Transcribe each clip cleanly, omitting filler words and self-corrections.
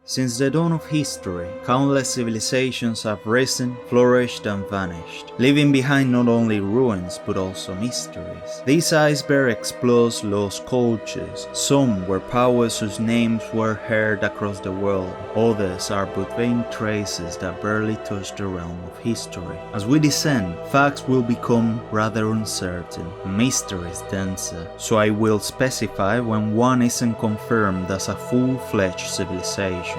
Since the dawn of history, countless civilizations have risen, flourished and vanished, leaving behind not only ruins but also mysteries. This iceberg explores lost cultures. Some were powers whose names were heard across the world, others are but vain traces that barely touch the realm of history. As we descend, facts will become rather uncertain, mysteries denser, so I will specify when one isn't confirmed as a full-fledged civilization.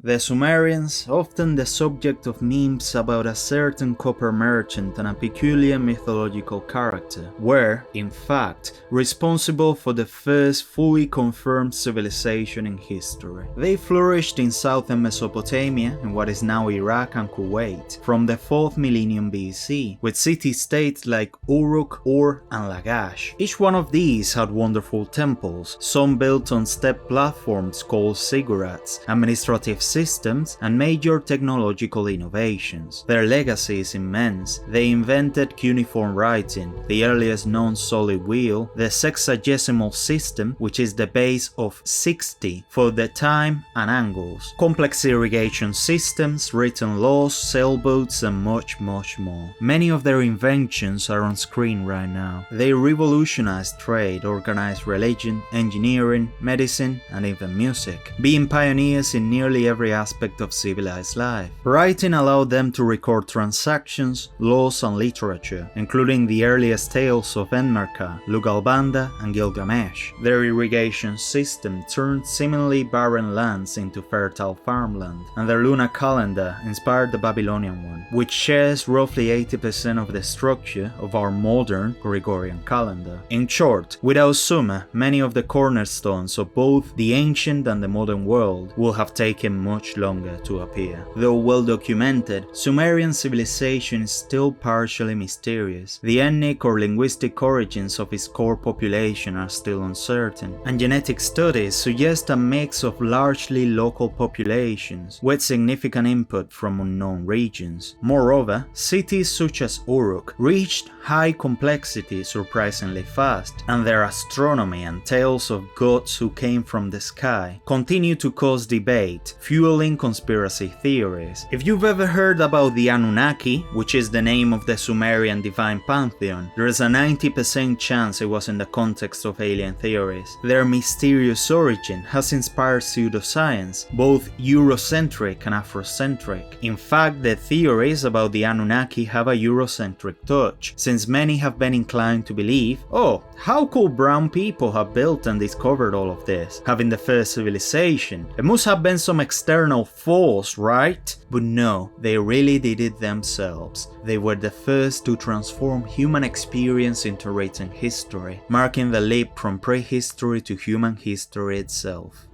The Sumerians, often the subject of memes about a certain copper merchant and a peculiar mythological character, were, in fact, responsible for the first fully confirmed civilization in history. They flourished in southern Mesopotamia, in what is now Iraq and Kuwait, from the 4th millennium BC, with city-states like Uruk, Ur, and Lagash. Each one of these had wonderful temples, some built on step platforms called ziggurats, administrative systems, and major technological innovations. Their legacy is immense. They invented cuneiform writing, the earliest known solid wheel, the sexagesimal system, which is the base of 60 for the time and angles, complex irrigation systems, written laws, sailboats, and much more. Many of their inventions are on screen right now. They revolutionized trade, organized religion, engineering, medicine, and even music, being pioneers in nearly every aspect of civilized life. Writing allowed them to record transactions, laws, and literature, including the earliest tales of Enmerkar, Lugalbanda, and Gilgamesh. Their irrigation system turned seemingly barren lands into fertile farmland, and their lunar calendar inspired the Babylonian one, which shares roughly 80% of the structure of our modern Gregorian calendar. In short, without Sumer, many of the cornerstones of both the ancient and the modern world will have taken much longer to appear. Though well documented, Sumerian civilization is still partially mysterious. The ethnic or linguistic origins of its core population are still uncertain, and genetic studies suggest a mix of largely local populations with significant input from unknown regions. Moreover, cities such as Uruk reached high complexity surprisingly fast, and their astronomy and tales of gods who came from the sky continue to cause debate, fueling conspiracy theories. If you've ever heard about the Anunnaki, which is the name of the Sumerian divine pantheon, there is a 90% chance it was in the context of alien theories. Their mysterious origin has inspired pseudoscience, both Eurocentric and Afrocentric. In fact, the theories about the Anunnaki have a Eurocentric touch, since many have been inclined to believe, oh, how could brown people have built and discovered all of this, having the first civilization? It must have been some external force, right? But no, they really did it themselves. They were the first to transform human experience into written history, marking the leap from prehistory to human history itself.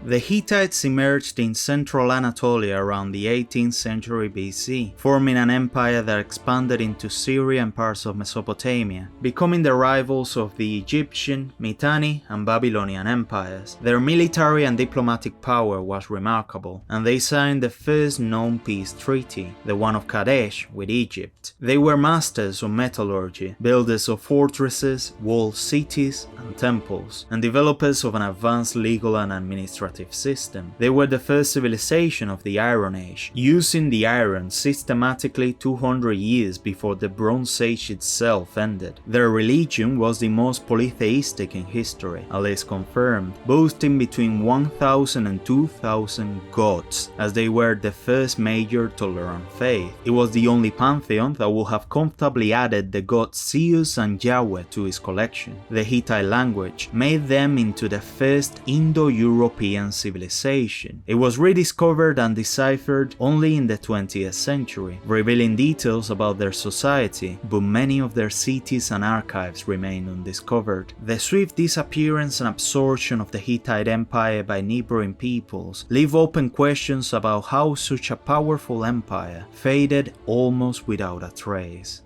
The Hittites emerged in central Anatolia around the 18th century BC, forming an empire that expanded into Syria and parts of Mesopotamia, becoming the rivals of the Egyptian, Mitanni, and Babylonian empires. Their military and diplomatic power was remarkable, and they signed the first known peace treaty, the one of Kadesh, with Egypt. They were masters of metallurgy, builders of fortresses, walled cities, and temples, and developers of an advanced legal and administrative system. They were the first civilization of the Iron Age, using the iron systematically 200 years before the Bronze Age itself ended. Their religion was the most polytheistic in history, at least confirmed, boasting between 1,000 and 2,000 gods, as they were the first major tolerant faith. It was the only pantheon that would have comfortably added the gods Zeus and Yahweh to its collection. The Hittite language made them into the first Indo-European civilization. It was rediscovered and deciphered only in the 20th century, revealing details about their society, but many of their cities and archives remain undiscovered. The swift disappearance and absorption of the Hittite Empire by neighboring peoples leave open questions about how such a powerful empire faded almost without a trace.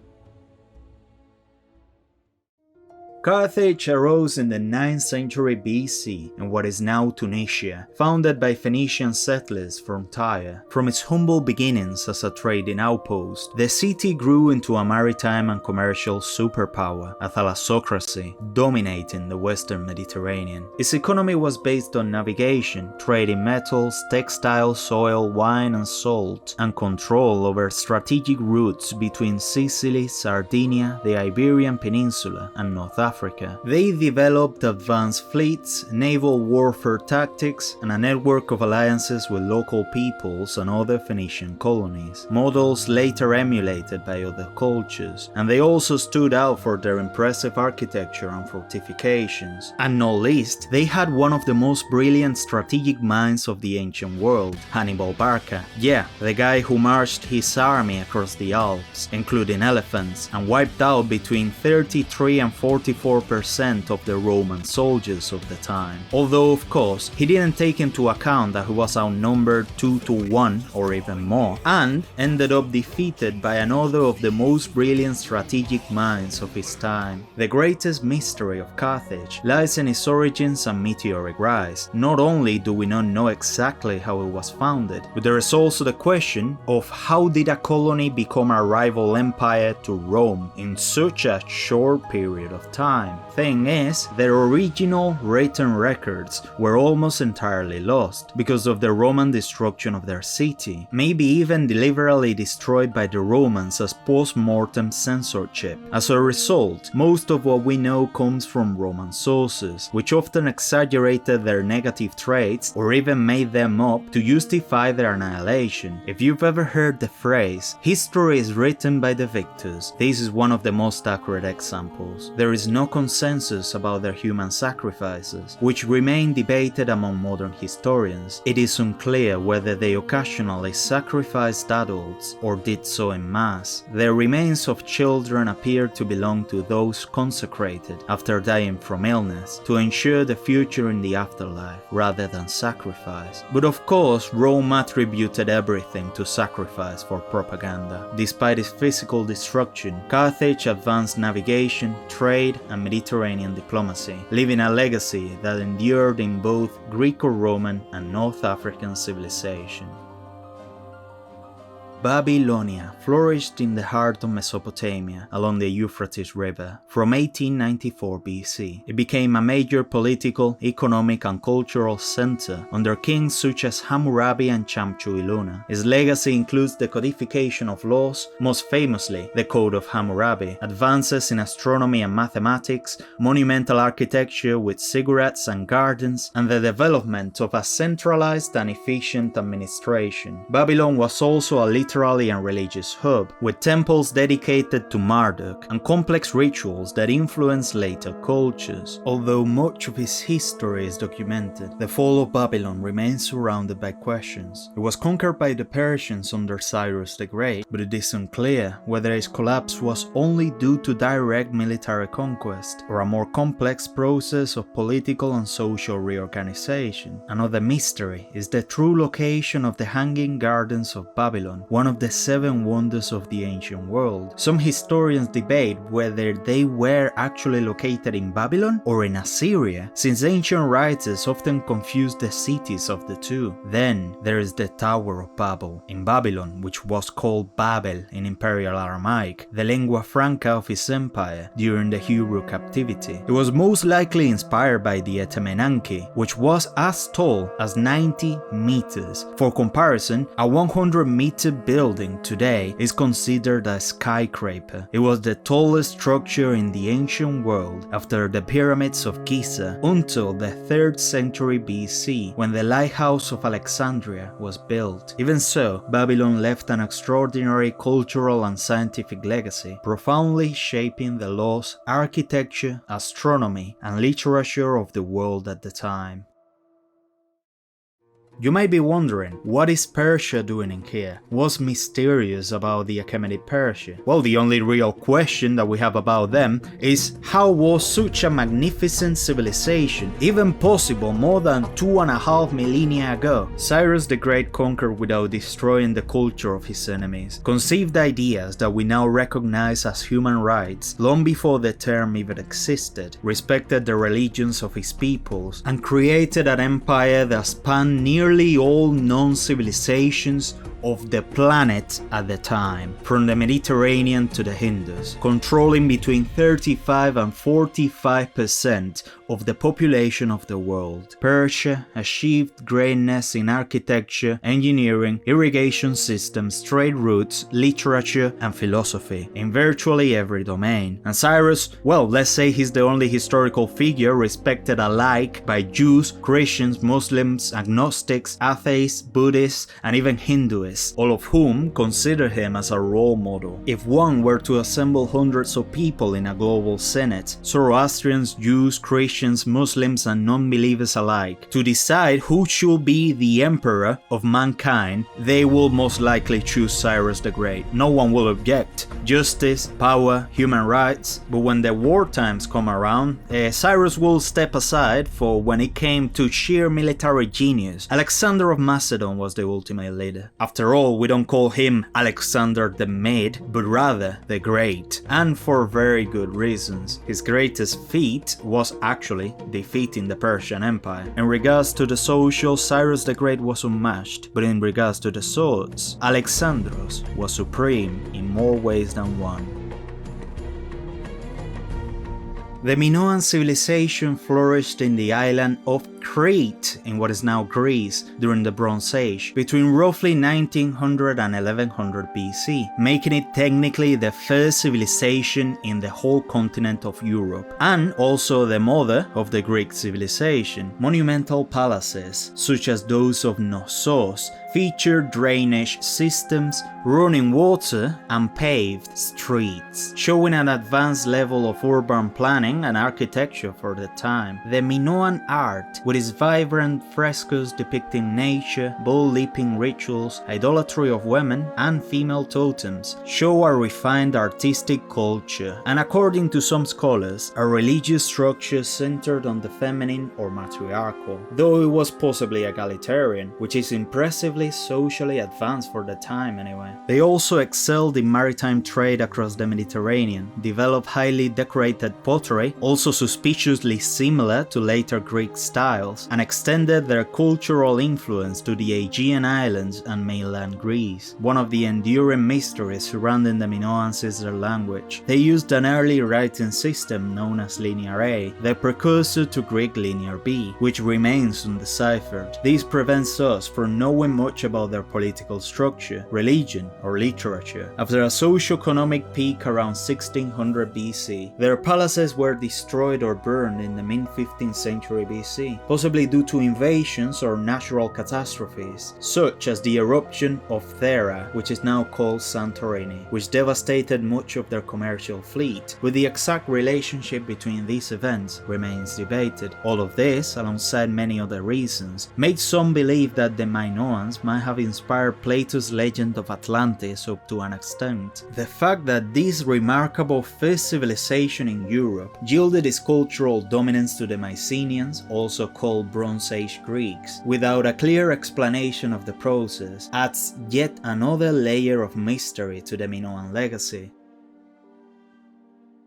Carthage arose in the 9th century BC in what is now Tunisia, founded by Phoenician settlers from Tyre. From its humble beginnings as a trading outpost, the city grew into a maritime and commercial superpower, a thalassocracy dominating the western Mediterranean. Its economy was based on navigation, trading metals, textiles, oil, wine and salt, and control over strategic routes between Sicily, Sardinia, the Iberian Peninsula, and North Africa. They developed advanced fleets, naval warfare tactics, and a network of alliances with local peoples and other Phoenician colonies, models later emulated by other cultures, and they also stood out for their impressive architecture and fortifications. And not least, they had one of the most brilliant strategic minds of the ancient world, Hannibal Barca. Yeah, the guy who marched his army across the Alps, including elephants, and wiped out between 33 and 44% of the Roman soldiers of the time. Although of course, he didn't take into account that he was outnumbered 2 to 1 or even more, and ended up defeated by another of the most brilliant strategic minds of his time. The greatest mystery of Carthage lies in its origins and meteoric rise. Not only do we not know exactly how it was founded, but there is also the question of how did a colony become a rival empire to Rome in such a short period of time. Thing is, their original written records were almost entirely lost because of the Roman destruction of their city, maybe even deliberately destroyed by the Romans as post-mortem censorship. As a result, most of what we know comes from Roman sources, which often exaggerated their negative traits or even made them up to justify their annihilation. If you've ever heard the phrase, "history is written by the victors," this is one of the most accurate examples. There is no consensus about their human sacrifices, which remain debated among modern historians. It is unclear whether they occasionally sacrificed adults or did so en masse. The remains of children appear to belong to those consecrated after dying from illness to ensure the future in the afterlife rather than sacrifice. But of course, Rome attributed everything to sacrifice for propaganda. Despite its physical destruction, Carthage advanced navigation, trade, and Mediterranean diplomacy, leaving a legacy that endured in both Greco-Roman and North African civilization. Babylonia flourished in the heart of Mesopotamia along the Euphrates River from 1894 BC. It became a major political, economic and cultural center under kings such as Hammurabi and Shamshu-Iluna. Its legacy includes the codification of laws, most famously the Code of Hammurabi, advances in astronomy and mathematics, monumental architecture with ziggurats and gardens, and the development of a centralized and efficient administration. Babylon was also a literary and religious hub, with temples dedicated to Marduk and complex rituals that influenced later cultures. Although much of its history is documented, the fall of Babylon remains surrounded by questions. It was conquered by the Persians under Cyrus the Great, but it is unclear whether its collapse was only due to direct military conquest or a more complex process of political and social reorganization. Another mystery is the true location of the Hanging Gardens of Babylon, one of the 7 wonders of the ancient world. Some historians debate whether they were actually located in Babylon or in Assyria, since ancient writers often confuse the cities of the two. Then there is the Tower of Babel in Babylon, which was called Babel in Imperial Aramaic, the lingua franca of its empire during the Hebrew captivity. It was most likely inspired by the Etemenanke, which was as tall as 90 meters. For comparison, a 100-meter building today is considered a skyscraper. It was the tallest structure in the ancient world after the pyramids of Giza until the 3rd century BC, when the lighthouse of Alexandria was built. Even so, Babylon left an extraordinary cultural and scientific legacy, profoundly shaping the laws, architecture, astronomy, and literature of the world at the time. You may be wondering, what is Persia doing in here? What's mysterious about the Achaemenid Persia? Well, the only real question that we have about them is how was such a magnificent civilization even possible more than 2.5 millennia ago? Cyrus the Great conquered without destroying the culture of his enemies, conceived ideas that we now recognize as human rights long before the term even existed, respected the religions of his peoples, and created an empire that spanned nearly all known civilizations of the planet at the time, from the Mediterranean to the Hindus, controlling between 35 and 45% of the population of the world. Persia achieved greatness in architecture, engineering, irrigation systems, trade routes, literature, and philosophy, in virtually every domain. And Cyrus, well, let's say he's the only historical figure respected alike by Jews, Christians, Muslims, agnostics, atheists, Buddhists, and even Hindus, all of whom consider him as a role model. If one were to assemble hundreds of people in a global senate, Zoroastrians, Jews, Christians, Muslims, and non-believers alike, to decide who should be the emperor of mankind, they will most likely choose Cyrus the Great. No one will object. Justice, power, human rights. But when the war times come around, Cyrus will step aside, for when it came to sheer military genius, Alexander of Macedon was the ultimate leader. After all, we don't call him Alexander the Mad, but rather the Great, and for very good reasons. His greatest feat was actually defeating the Persian Empire. In regards to the social, Cyrus the Great was unmatched, but in regards to the swords, Alexandros was supreme in more ways than one. The Minoan civilization flourished in the island of Crete in what is now Greece during the Bronze Age, between roughly 1900 and 1100 BC, making it technically the first civilization in the whole continent of Europe, and also the mother of the Greek civilization. Monumental palaces, such as those of Knossos, featured drainage systems, running water, and paved streets, showing an advanced level of urban planning and architecture for the time. The Minoan art, with its vibrant frescoes depicting nature, bull-leaping rituals, idolatry of women, and female totems, show a refined artistic culture, and according to some scholars, a religious structure centered on the feminine or matriarchal, though it was possibly egalitarian, which is impressively socially advanced for the time anyway. They also excelled in maritime trade across the Mediterranean, developed highly decorated pottery, also suspiciously similar to later Greek styles, and extended their cultural influence to the Aegean Islands and mainland Greece. One of the enduring mysteries surrounding the Minoans is their language. They used an early writing system known as Linear A, the precursor to Greek Linear B, which remains undeciphered. This prevents us from knowing much about their political structure, religion, or literature. After a socio-economic peak around 1600 BC, their palaces were destroyed or burned in the mid-15th century BC, possibly due to invasions or natural catastrophes, such as the eruption of Thera, which is now called Santorini, which devastated much of their commercial fleet, but the exact relationship between these events remains debated. All of this, alongside many other reasons, made some believe that the Minoans might have inspired Plato's legend of Atlantis up to an extent. The fact that this remarkable first civilization in Europe yielded its cultural dominance to the Mycenaeans, also called Bronze Age Greeks, without a clear explanation of the process, adds yet another layer of mystery to the Minoan legacy.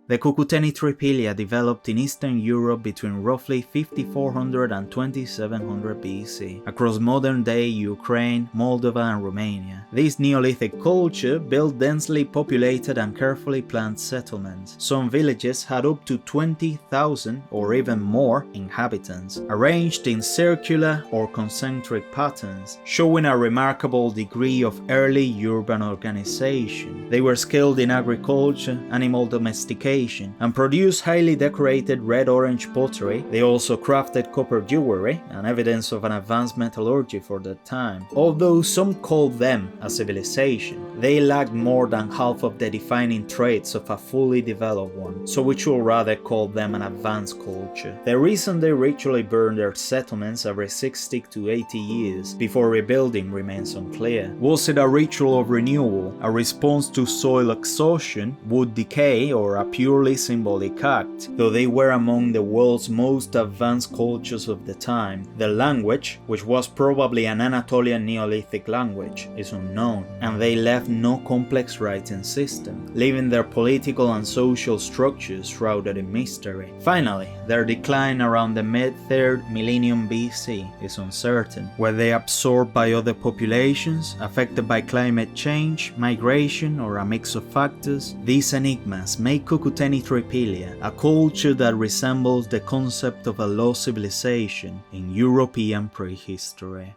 The Cucuteni-Trypillia developed in Eastern Europe between roughly 5400 and 2700 BC, across modern-day Ukraine, Moldova, and Romania. This Neolithic culture built densely populated and carefully planned settlements. Some villages had up to 20,000 or even more inhabitants, arranged in circular or concentric patterns, showing a remarkable degree of early urban organization. They were skilled in agriculture, animal domestication, and produced highly decorated red-orange pottery. They also crafted copper jewelry, an evidence of an advanced metallurgy for that time. Although some called them a civilization, they lacked more than half of the defining traits of a fully developed one, so we should rather call them an advanced culture. The reason they ritually burn their settlements every 60 to 80 years before rebuilding remains unclear. Was it a ritual of renewal, a response to soil exhaustion, wood decay, or a purely symbolic act? Though they were among the world's most advanced cultures of the time, the language, which was probably an Anatolian Neolithic language, is unknown, and they left no complex writing system, leaving their political and social structures shrouded in mystery. Finally, their decline around the mid-3rd millennium BC is uncertain. Were they absorbed by other populations, affected by climate change, migration, or a mix of factors? These enigmas make Cucuteni-Trypillia a culture that resembles the concept of a lost civilization in European prehistory.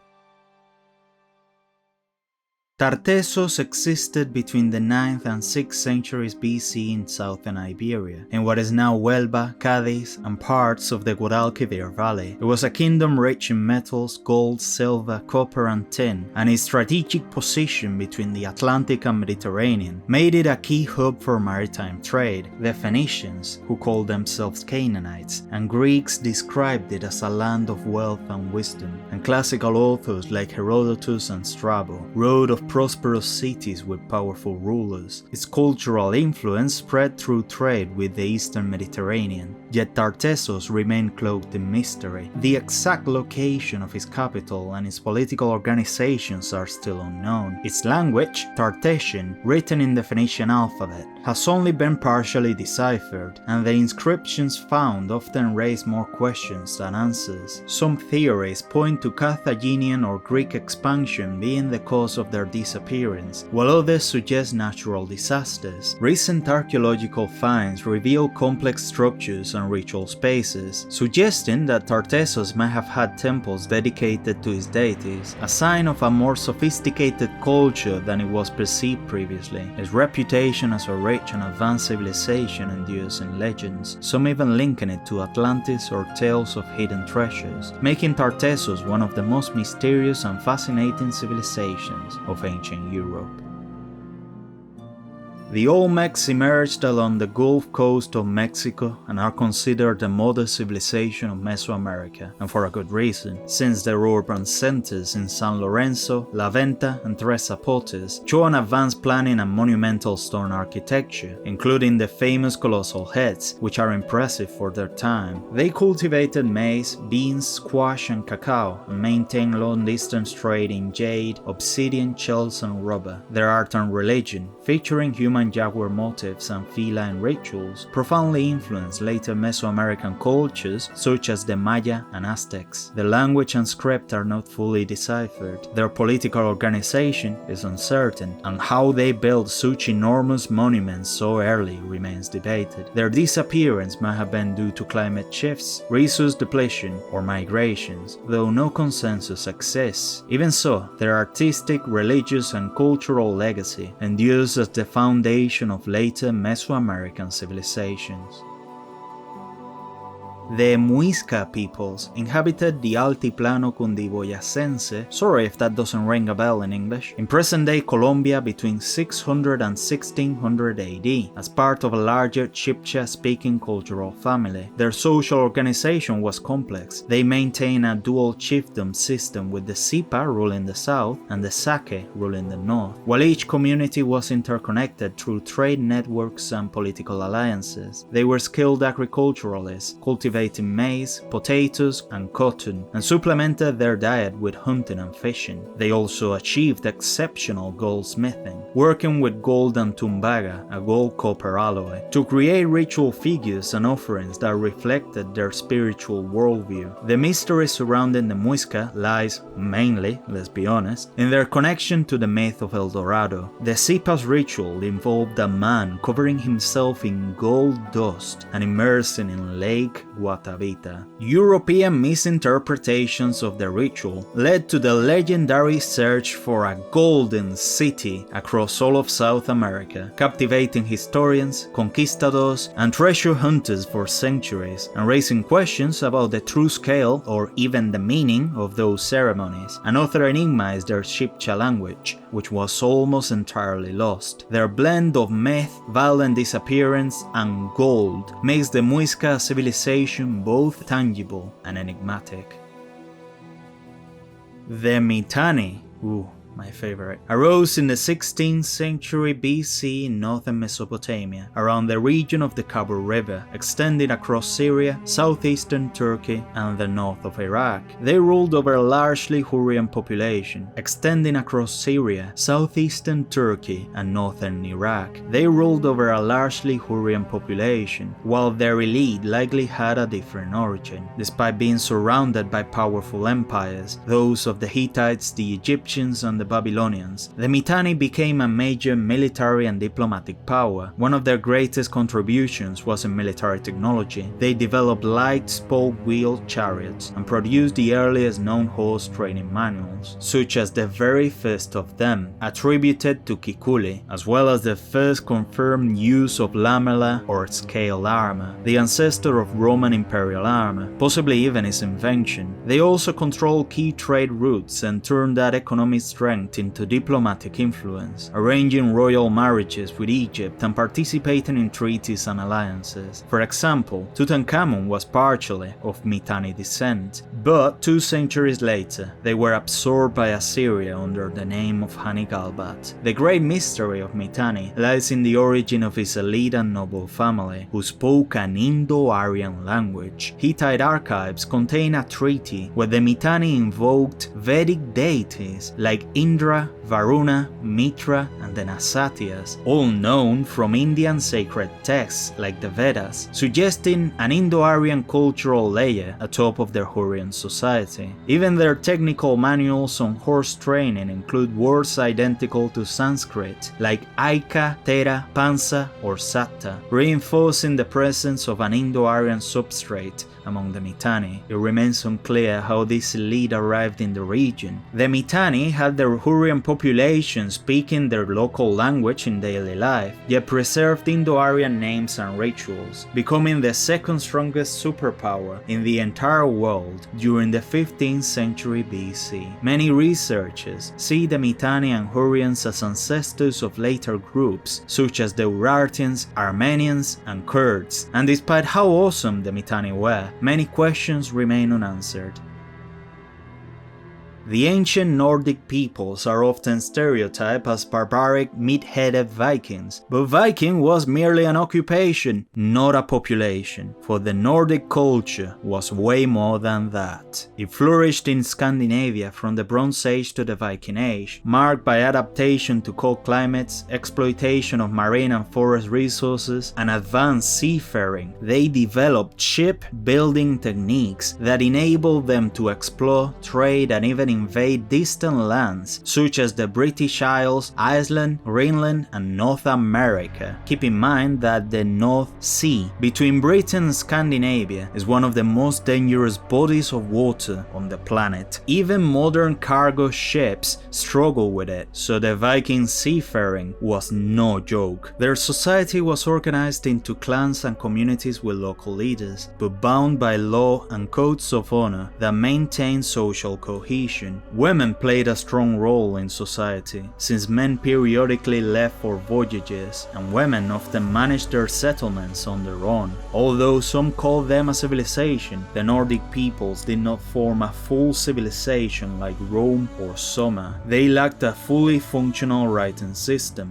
Tartessos existed between the 9th and 6th centuries BC in southern Iberia, in what is now Huelva, Cádiz, and parts of the Guadalquivir Valley. It was a kingdom rich in metals, gold, silver, copper, and tin, and its strategic position between the Atlantic and Mediterranean made it a key hub for maritime trade. The Phoenicians, who called themselves Canaanites, and Greeks described it as a land of wealth and wisdom, and classical authors like Herodotus and Strabo wrote of prosperous cities with powerful rulers. Its cultural influence spread through trade with the eastern Mediterranean, yet Tartessos remained cloaked in mystery. The exact location of its capital and its political organizations are still unknown. Its language, Tartessian, written in the Phoenician alphabet, has only been partially deciphered, and the inscriptions found often raise more questions than answers. Some theories point to Carthaginian or Greek expansion being the cause of their disappearance, while others suggest natural disasters. Recent archaeological finds reveal complex structures and ritual spaces, suggesting that Tartessos might have had temples dedicated to its deities, a sign of a more sophisticated culture than it was perceived previously. Its reputation as a rich and advanced civilization endures in legends, some even linking it to Atlantis or tales of hidden treasures, making Tartessos one of the most mysterious and fascinating civilizations of ancient Europe. The Olmecs emerged along the Gulf Coast of Mexico and are considered the modern civilization of Mesoamerica, and for a good reason, since their urban centers in San Lorenzo, La Venta, and Tres Zapotes show an advanced planning and monumental stone architecture, including the famous colossal heads, which are impressive for their time. They cultivated maize, beans, squash, and cacao, and maintained long-distance trade in jade, obsidian, shells, and rubber. Their art and religion, featuring human jaguar motifs and feline rituals, profoundly influenced later Mesoamerican cultures such as the Maya and Aztecs. The language and script are not fully deciphered, their political organization is uncertain, and how they built such enormous monuments so early remains debated. Their disappearance might have been due to climate shifts, resource depletion, or migrations, though no consensus exists. Even so, their artistic, religious, and cultural legacy endures as the foundation of later Mesoamerican civilizations. The Muisca peoples inhabited the Altiplano Cundiboyacense, sorry if that doesn't ring a bell in English, in present-day Colombia between 600 and 1600 AD, as part of a larger Chibcha-speaking cultural family. Their social organization was complex. They maintained a dual chiefdom system with the Sipa ruling the south and the Sake ruling the north, while each community was interconnected through trade networks and political alliances. They were skilled agriculturalists, cultivating maize, potatoes, and cotton, and supplemented their diet with hunting and fishing. They also achieved exceptional goldsmithing, working with gold and tumbaga, a gold-copper alloy, to create ritual figures and offerings that reflected their spiritual worldview. The mystery surrounding the Muisca lies, mainly, let's be honest, in their connection to the myth of El Dorado. The Sipa's ritual involved a man covering himself in gold dust and immersing in lake, Guatavita. European misinterpretations of the ritual led to the legendary search for a golden city across all of South America, captivating historians, conquistadors, and treasure hunters for centuries, and raising questions about the true scale or even the meaning of those ceremonies. Another enigma is their Chibcha language, which was almost entirely lost. Their blend of myth, violent disappearance, and gold makes the Muisca civilization both tangible and enigmatic. The Mitanni, my favorite, arose in the 16th century BC in northern Mesopotamia, around the region of the Khabur River, extending across Syria, southeastern Turkey, and the north of Iraq. They ruled over a largely Hurrian population, extending across Syria, southeastern Turkey, and northern Iraq. They ruled over a largely Hurrian population, while their elite likely had a different origin. Despite being surrounded by powerful empires, those of the Hittites, the Egyptians, and the Babylonians, the Mitanni became a major military and diplomatic power. One of their greatest contributions was in military technology. They developed light spoke-wheeled chariots and produced the earliest known horse training manuals, such as the very first of them, attributed to Kikuli, as well as the first confirmed use of lamella or scale armor, the ancestor of Roman imperial armor, possibly even its invention. They also controlled key trade routes and turned that economic strength into diplomatic influence, arranging royal marriages with Egypt and participating in treaties and alliances. For example, Tutankhamun was partially of Mitanni descent, but 2 centuries later they were absorbed by Assyria under the name of Hani-Galbat. The great mystery of Mitanni lies in the origin of his elite and noble family, who spoke an Indo-Aryan language. Hittite archives contain a treaty where the Mitanni invoked Vedic deities like Indra, Varuna, Mitra, and the Nasatyas, all known from Indian sacred texts like the Vedas, suggesting an Indo-Aryan cultural layer atop of their Hurrian society. Even their technical manuals on horse training include words identical to Sanskrit, like Aika, Tera, Pansa, or Satta, reinforcing the presence of an Indo-Aryan substrate among the Mitanni. It remains unclear how this elite arrived in the region. The Mitanni had their Hurrian population speaking their local language in daily life, yet preserved Indo-Aryan names and rituals, becoming the second strongest superpower in the entire world during the 15th century BC. Many researchers see the Mitanni and Hurrians as ancestors of later groups, such as the Urartians, Armenians, and Kurds, and despite how awesome the Mitanni were, many questions remain unanswered. The ancient Nordic peoples are often stereotyped as barbaric, meat-headed Vikings, but Viking was merely an occupation, not a population, for the Nordic culture was way more than that. It flourished in Scandinavia from the Bronze Age to the Viking Age, marked by adaptation to cold climates, exploitation of marine and forest resources, and advanced seafaring. They developed ship-building techniques that enabled them to explore, trade, and even invade distant lands such as the British Isles, Iceland, Greenland, and North America. Keep in mind that the North Sea between Britain and Scandinavia is one of the most dangerous bodies of water on the planet. Even modern cargo ships struggle with it, so the Viking seafaring was no joke. Their society was organized into clans and communities with local leaders, but bound by law and codes of honor that maintained social cohesion. Women played a strong role in society, since men periodically left for voyages, and women often managed their settlements on their own. Although some called them a civilization, the Nordic peoples did not form a full civilization like Rome or Sumer. They lacked a fully functional writing system.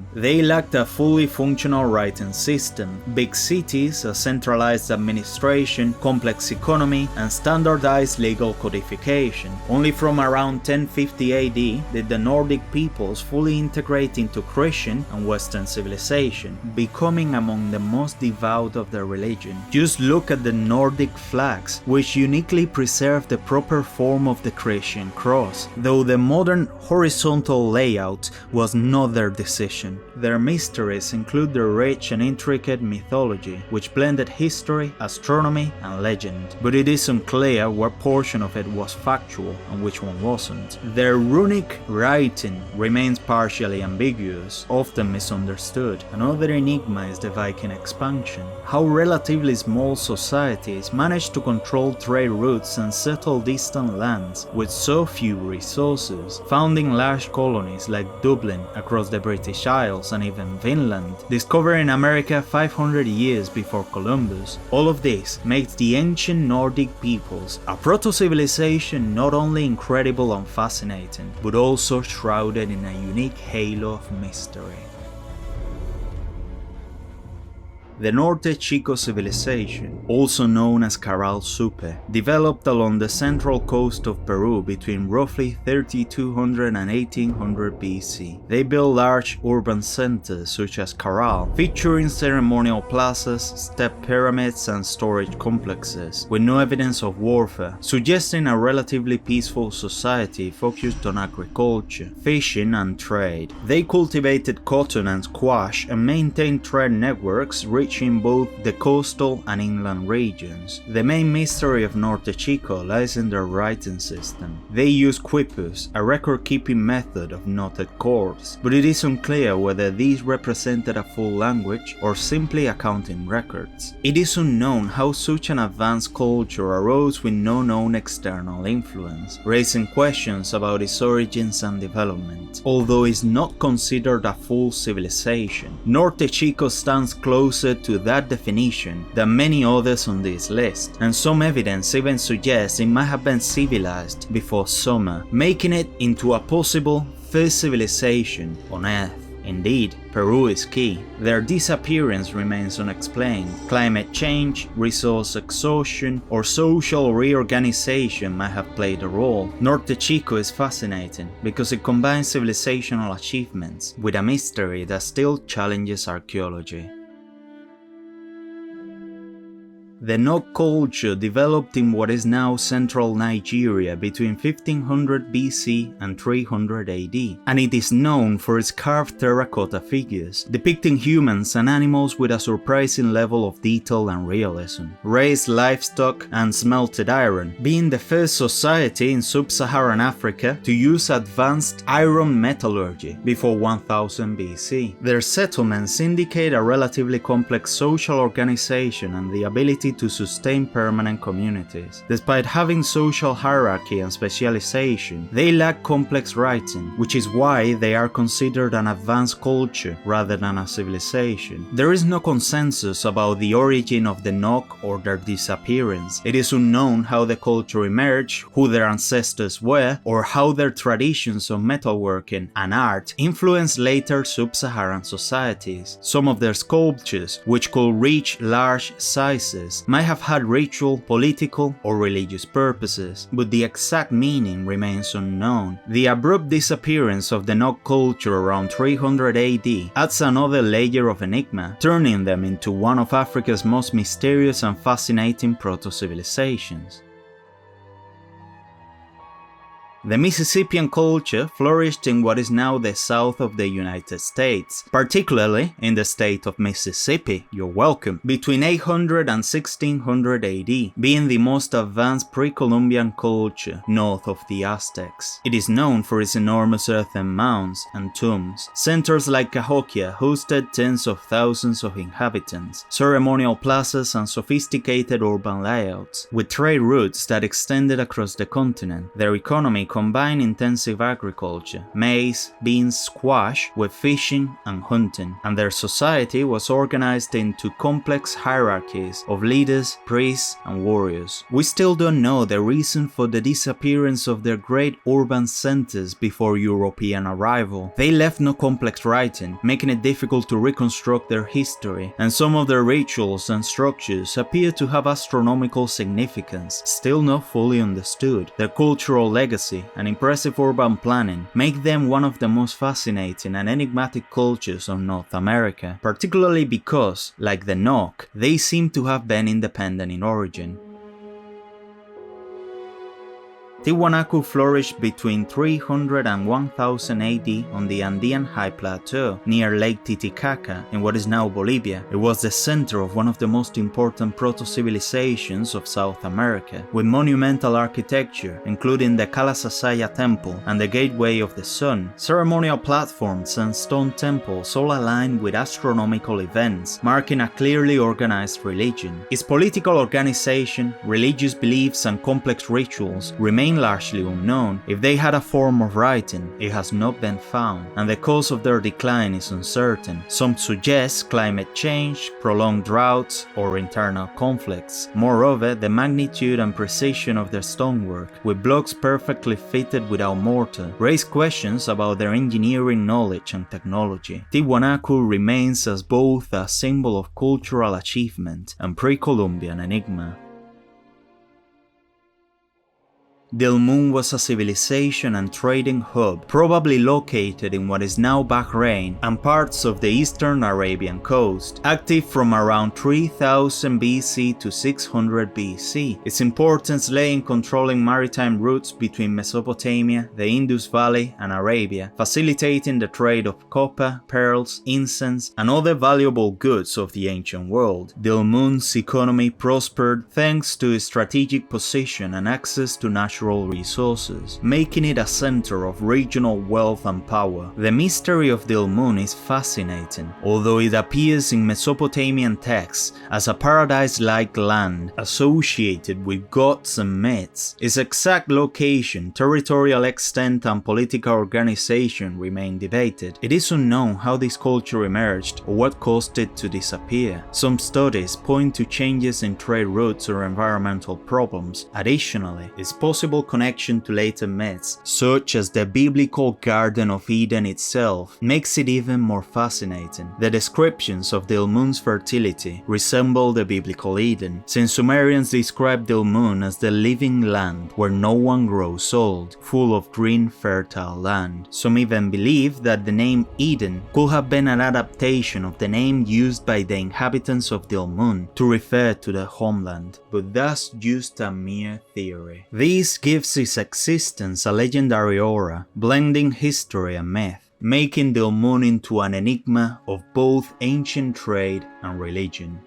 Big cities, a centralized administration, complex economy, and standardized legal codification. Only from around around 1050 AD did the Nordic peoples fully integrate into Christian and Western civilization, becoming among the most devout of their religion. Just look at the Nordic flags, which uniquely preserve the proper form of the Christian cross, though the modern horizontal layout was not their decision. Their mysteries include their rich and intricate mythology, which blended history, astronomy, and legend, but it is unclear what portion of it was factual and which one wasn't. Their runic writing remains partially ambiguous, often misunderstood. Another enigma is the Viking expansion. How relatively small societies managed to control trade routes and settle distant lands with so few resources, founding large colonies like Dublin across the British Isles and even Finland, discovering America 500 years before Columbus. All of this makes the ancient Nordic peoples a proto-civilization not only incredible and fascinating, but also shrouded in a unique halo of mystery. The Norte Chico civilization, also known as Caral Supe, developed along the central coast of Peru between roughly 3200 and 1800 BC. They built large urban centers such as Caral, featuring ceremonial plazas, step pyramids, and storage complexes, with no evidence of warfare, suggesting a relatively peaceful society focused on agriculture, fishing, and trade. They cultivated cotton and squash and maintained trade networks reaching both the coastal and inland regions. The main mystery of Norte Chico lies in their writing system. They use quipus, a record-keeping method of knotted cords, but it is unclear whether these represented a full language or simply accounting records. It is unknown how such an advanced culture arose with no known external influence, raising questions about its origins and development. Although it is not considered a full civilization, Norte Chico stands closer to that definition than many others on this list, and some evidence even suggests it might have been civilized before Sumer, making it into a possible first civilization on Earth. Indeed, Peru is key. Their disappearance remains unexplained. Climate change, resource exhaustion, or social reorganization might have played a role. Norte Chico is fascinating because it combines civilizational achievements with a mystery that still challenges archaeology. The Nok culture developed in what is now central Nigeria between 1500 BC and 300 AD, and it is known for its carved terracotta figures, depicting humans and animals with a surprising level of detail and realism. Raised livestock and smelted iron, being the first society in sub-Saharan Africa to use advanced iron metallurgy before 1000 BC. Their settlements indicate a relatively complex social organization and the ability to sustain permanent communities. Despite having social hierarchy and specialization, they lack complex writing, which is why they are considered an advanced culture rather than a civilization. There is no consensus about the origin of the Nok or their disappearance. It is unknown how the culture emerged, who their ancestors were, or how their traditions of metalworking and art influenced later sub-Saharan societies. Some of their sculptures, which could reach large sizes, might have had ritual, political, or religious purposes, but the exact meaning remains unknown. The abrupt disappearance of the Nok culture around 300 AD adds another layer of enigma, turning them into one of Africa's most mysterious and fascinating proto-civilizations. The Mississippian culture flourished in what is now the south of the United States, particularly in the state of Mississippi, you're welcome, between 800 and 1600 AD, being the most advanced pre-Columbian culture north of the Aztecs. It is known for its enormous earthen mounds and tombs. Centers like Cahokia hosted tens of thousands of inhabitants, ceremonial plazas and sophisticated urban layouts, with trade routes that extended across the continent. Their economy combined intensive agriculture, maize, beans, squash, with fishing and hunting, and their society was organized into complex hierarchies of leaders, priests, and warriors. We still don't know the reason for the disappearance of their great urban centers before European arrival. They left no complex writing, making it difficult to reconstruct their history, and some of their rituals and structures appear to have astronomical significance, still not fully understood. Their cultural legacy technology and impressive urban planning make them one of the most fascinating and enigmatic cultures of North America, particularly because, like the Nok, they seem to have been independent in origin. Tiwanaku flourished between 300 and 1000 AD on the Andean High Plateau near Lake Titicaca in what is now Bolivia. It was the center of one of the most important proto-civilizations of South America, with monumental architecture including the Kalasasaya Temple and the Gateway of the Sun, ceremonial platforms and stone temples all aligned with astronomical events, marking a clearly organized religion. Its political organization, religious beliefs and complex rituals remain largely unknown. If they had a form of writing, it has not been found, and the cause of their decline is uncertain. Some suggest climate change, prolonged droughts, or internal conflicts. Moreover, the magnitude and precision of their stonework, with blocks perfectly fitted without mortar, raise questions about their engineering knowledge and technology. Tiwanaku remains as both a symbol of cultural achievement and pre-Columbian enigma. Dilmun was a civilization and trading hub, probably located in what is now Bahrain and parts of the eastern Arabian coast, active from around 3000 BC to 600 BC. Its importance lay in controlling maritime routes between Mesopotamia, the Indus Valley, and Arabia, facilitating the trade of copper, pearls, incense, and other valuable goods of the ancient world. Dilmun's economy prospered thanks to its strategic position and access to natural resources, making it a center of regional wealth and power. The mystery of Dilmun is fascinating, although it appears in Mesopotamian texts as a paradise-like land associated with gods and myths. Its exact location, territorial extent, and political organization remain debated. It is unknown how this culture emerged or what caused it to disappear. Some studies point to changes in trade routes or environmental problems. Additionally, it's possible connection to later myths, such as the biblical Garden of Eden itself, makes it even more fascinating. The descriptions of Dilmun's fertility resemble the biblical Eden, since Sumerians described Dilmun as the living land where no one grows old, full of green fertile land. Some even believe that the name Eden could have been an adaptation of the name used by the inhabitants of Dilmun to refer to the homeland, but that's just a mere theory. This gives its existence a legendary aura, blending history and myth, making Dilmun into an enigma of both ancient trade and religion.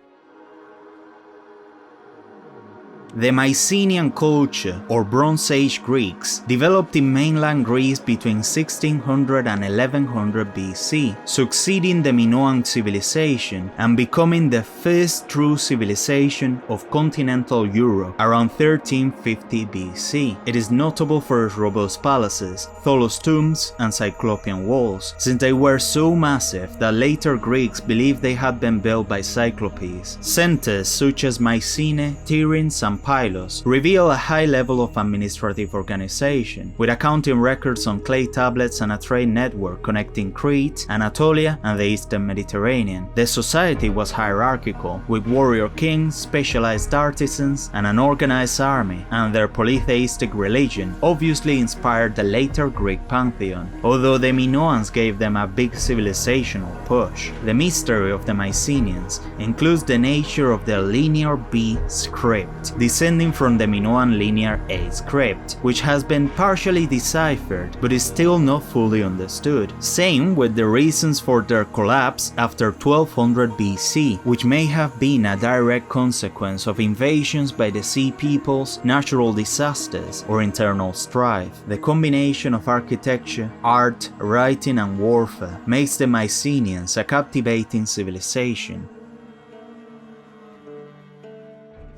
The Mycenaean culture, or Bronze Age Greeks, developed in mainland Greece between 1600 and 1100 BC, succeeding the Minoan civilization and becoming the first true civilization of continental Europe around 1350 BC. It is notable for its robust palaces, tholos tombs, and cyclopean walls, since they were so massive that later Greeks believed they had been built by cyclopes. Centers such as Mycenae, Tiryns, and Pylos reveal a high level of administrative organization, with accounting records on clay tablets and a trade network connecting Crete, Anatolia, and the Eastern Mediterranean. The society was hierarchical, with warrior kings, specialized artisans, and an organized army, and their polytheistic religion obviously inspired the later Greek pantheon, although the Minoans gave them a big civilizational push. The mystery of the Mycenaeans includes the nature of their linear B script, descending from the Minoan linear A script, which has been partially deciphered but is still not fully understood. Same with the reasons for their collapse after 1200 BC, which may have been a direct consequence of invasions by the Sea Peoples, natural disasters, or internal strife. The combination of architecture, art, writing, and warfare makes the Mycenaeans a captivating civilization.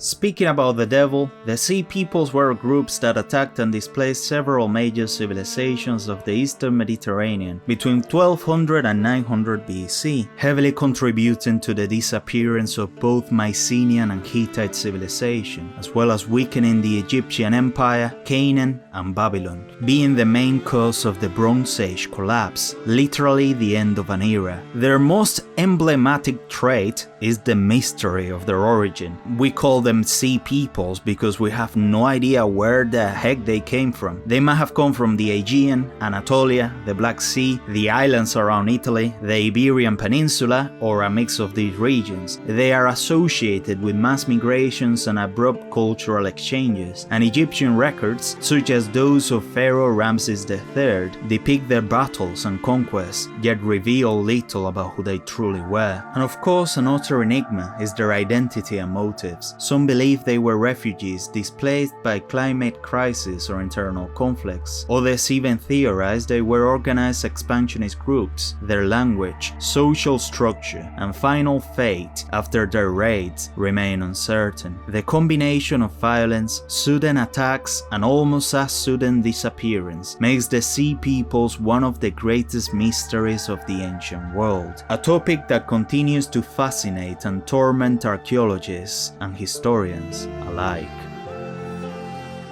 Speaking about the devil, the Sea Peoples were groups that attacked and displaced several major civilizations of the Eastern Mediterranean between 1200 and 900 BC, heavily contributing to the disappearance of both Mycenaean and Hittite civilization, as well as weakening the Egyptian Empire, Canaan, and Babylon, being the main cause of the Bronze Age collapse, literally the end of an era. Their most emblematic trait is the mystery of their origin. We call them them sea peoples because we have no idea where the heck they came from. They might have come from the Aegean, Anatolia, the Black Sea, the islands around Italy, the Iberian Peninsula, or a mix of these regions. They are associated with mass migrations and abrupt cultural exchanges, and Egyptian records, such as those of Pharaoh Ramses III, depict their battles and conquests, yet reveal little about who they truly were. And of course, an utter enigma is their identity and motives. Some believe they were refugees displaced by climate crisis or internal conflicts. Others even theorize they were organized expansionist groups. Their language, social structure, and final fate after their raids remain uncertain. The combination of violence, sudden attacks, and almost as sudden disappearance makes the sea peoples one of the greatest mysteries of the ancient world, a topic that continues to fascinate and torment archaeologists and historians alike.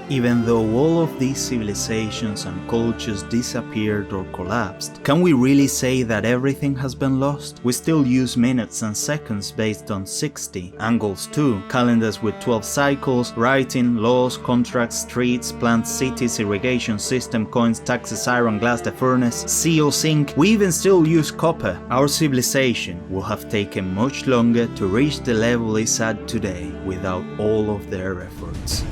Even though all of these civilizations and cultures disappeared or collapsed, can we really say that everything has been lost? We still use minutes and seconds based on 60, angles too, calendars with 12 cycles, writing, laws, contracts, streets, plants, cities, irrigation system, coins, taxes, iron, glass, the furnace, seal, zinc. We even still use copper. Our civilization will have taken much longer to reach the level it's at today without all of their efforts.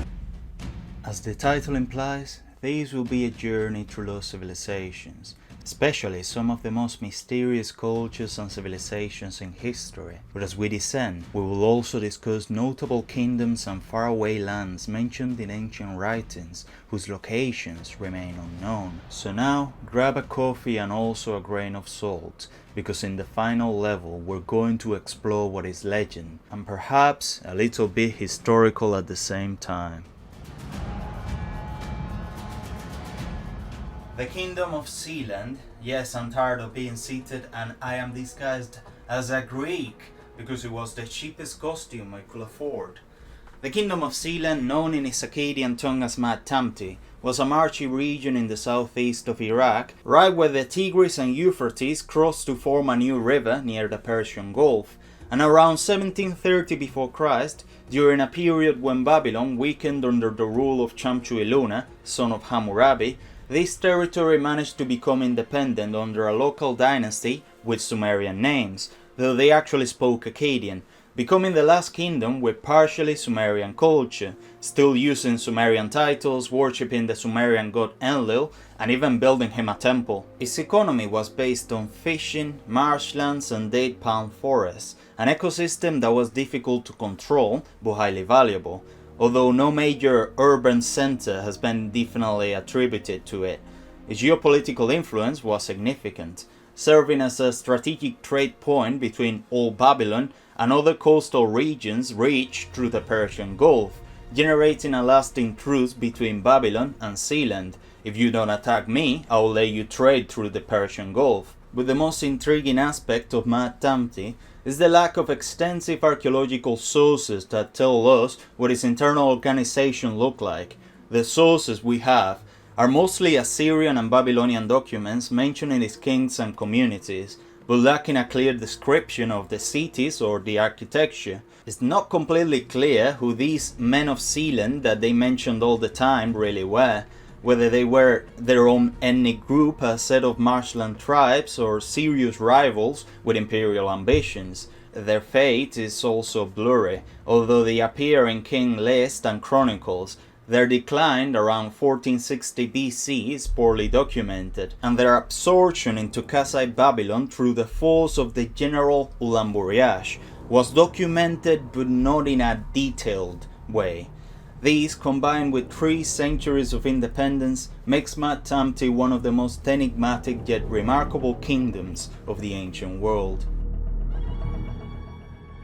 As the title implies, this will be a journey through lost civilizations, especially some of the most mysterious cultures and civilizations in history. But as we descend, we will also discuss notable kingdoms and faraway lands mentioned in ancient writings, whose locations remain unknown. So now, grab a coffee and also a grain of salt, because in the final level we're going to explore what is legend, and perhaps a little bit historical at the same time. The Kingdom of Sealand. Yes, I'm tired of being seated and I am disguised as a Greek because it was the cheapest costume I could afford. The Kingdom of Sealand, known in its Akkadian tongue as Mad Tamti, was a marshy region in the southeast of Iraq, right where the Tigris and Euphrates crossed to form a new river near the Persian Gulf, and around 1730 before Christ, during a period when Babylon weakened under the rule of Shamshu-Iluna, son of Hammurabi, this territory managed to become independent under a local dynasty with Sumerian names, though they actually spoke Akkadian, becoming the last kingdom with partially Sumerian culture, still using Sumerian titles, worshipping the Sumerian god Enlil, and even building him a temple. Its economy was based on fishing, marshlands, and date palm forests, an ecosystem that was difficult to control but highly valuable, although no major urban center has been definitely attributed to it. Its geopolitical influence was significant, serving as a strategic trade point between Old Babylon and other coastal regions reached through the Persian Gulf, generating a lasting truce between Babylon and Sealand. If you don't attack me, I will let you trade through the Persian Gulf. But the most intriguing aspect of Mad Tamti is the lack of extensive archaeological sources that tell us what its internal organization looked like. The sources we have are mostly Assyrian and Babylonian documents mentioning its kings and communities, but lacking a clear description of the cities or the architecture. It's not completely clear who these men of Sealand that they mentioned all the time really were, whether they were their own ethnic group, a set of marshland tribes, or serious rivals with imperial ambitions. Their fate is also blurry, although they appear in king lists and chronicles. Their decline around 1460 BC is poorly documented, and their absorption into Kassite Babylon through the force of the general Ulaanbaatar was documented but not in a detailed way. These, combined with 3 centuries of independence, makes Mad Tamti one of the most enigmatic yet remarkable kingdoms of the ancient world.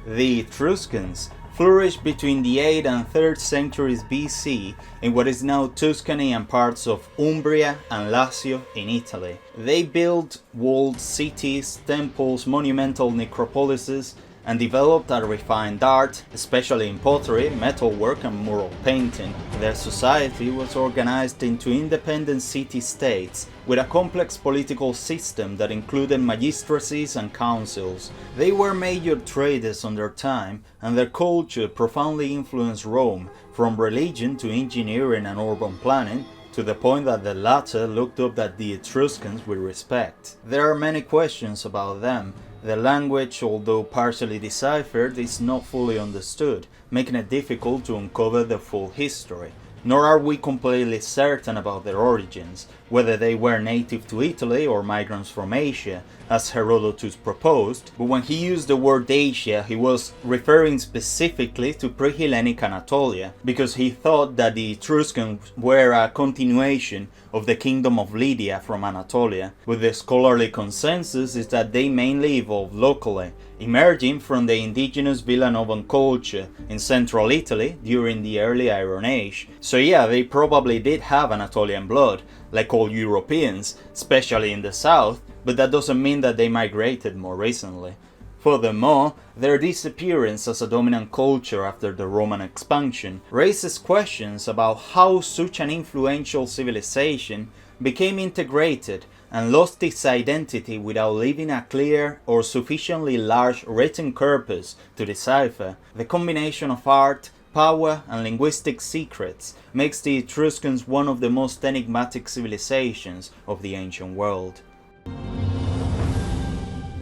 The Etruscans flourished between the 8th and 3rd centuries BC in what is now Tuscany and parts of Umbria and Lazio in Italy. They built walled cities, temples, monumental necropolises, and developed a refined art, especially in pottery, metalwork and mural painting. Their society was organized into independent city-states with a complex political system that included magistracies and councils. They were major traders on their time, and their culture profoundly influenced Rome, from religion to engineering and urban planning, to the point that the latter looked up at the Etruscans with respect. There are many questions about them. The language, although partially deciphered, is not fully understood, making it difficult to uncover the full history. Nor are we completely certain about their origins, whether they were native to Italy or migrants from Asia, as Herodotus proposed, but when he used the word Asia, he was referring specifically to pre-Hellenic Anatolia, because he thought that the Etruscans were a continuation of the Kingdom of Lydia from Anatolia, but the scholarly consensus is that they mainly evolved locally, emerging from the indigenous Villanovan culture in central Italy during the early Iron Age. So yeah, they probably did have Anatolian blood, like all Europeans, especially in the south, but that doesn't mean that they migrated more recently. Furthermore, their disappearance as a dominant culture after the Roman expansion raises questions about how such an influential civilization became integrated and lost its identity without leaving a clear or sufficiently large written corpus to decipher. The combination of art, power, and linguistic secrets makes the Etruscans one of the most enigmatic civilizations of the ancient world.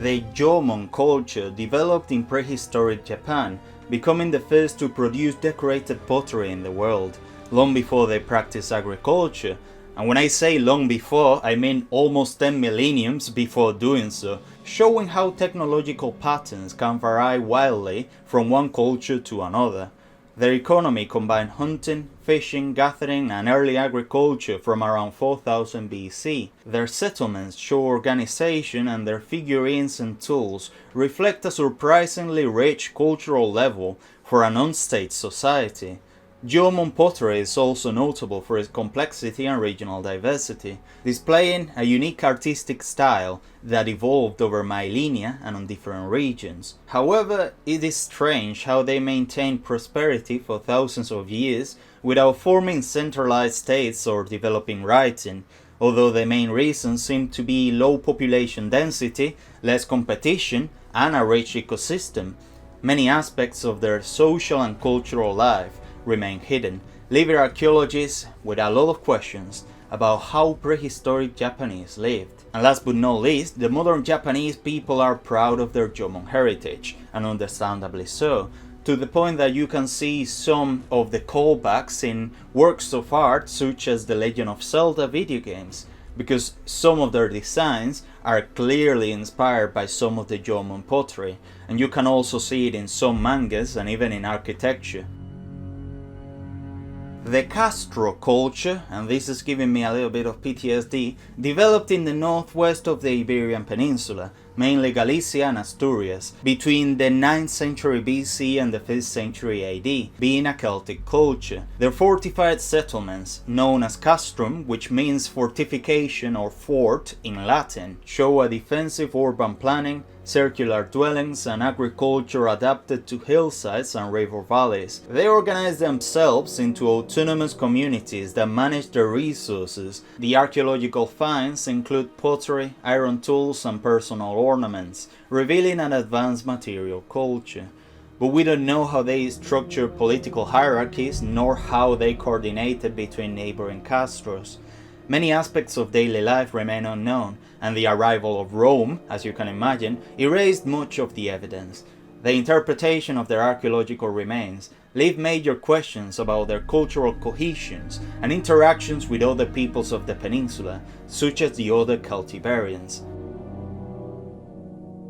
The Jomon culture developed in prehistoric Japan, becoming the first to produce decorated pottery in the world, long before they practiced agriculture. And when I say long before, I mean almost 10 millenniums before doing so, showing how technological patterns can vary wildly from one culture to another. Their economy combined hunting, fishing, gathering, and early agriculture from around 4000 BC. Their settlements show organization, and their figurines and tools reflect a surprisingly rich cultural level for a non-state society. Jomon pottery is also notable for its complexity and regional diversity, displaying a unique artistic style that evolved over millennia and on different regions. However, it is strange how they maintained prosperity for thousands of years without forming centralized states or developing writing, although the main reasons seem to be low population density, less competition, and a rich ecosystem. Many aspects of their social and cultural life remain hidden, leaving archaeologists with a lot of questions about how prehistoric Japanese lived. And last but not least, the modern Japanese people are proud of their Jomon heritage, and understandably so, to the point that you can see some of the callbacks in works of art such as the Legend of Zelda video games, because some of their designs are clearly inspired by some of the Jomon pottery, and you can also see it in some mangas and even in architecture. The Castro culture, and this is giving me a little bit of PTSD, developed in the northwest of the Iberian Peninsula, mainly Galicia and Asturias, between the 9th century BC and the 5th century AD, being a Celtic culture. Their fortified settlements, known as castrum, which means fortification or fort in Latin, show a defensive urban planning, circular dwellings, and agriculture adapted to hillsides and river valleys. They organize themselves into autonomous communities that manage their resources. The archaeological finds include pottery, iron tools, and personal ornaments, revealing an advanced material culture. But we don't know how they structured political hierarchies, nor how they coordinated between neighboring castros. Many aspects of daily life remain unknown, and the arrival of Rome, as you can imagine, erased much of the evidence. The interpretation of their archaeological remains leave major questions about their cultural cohesions and interactions with other peoples of the peninsula, such as the other Celtiberians.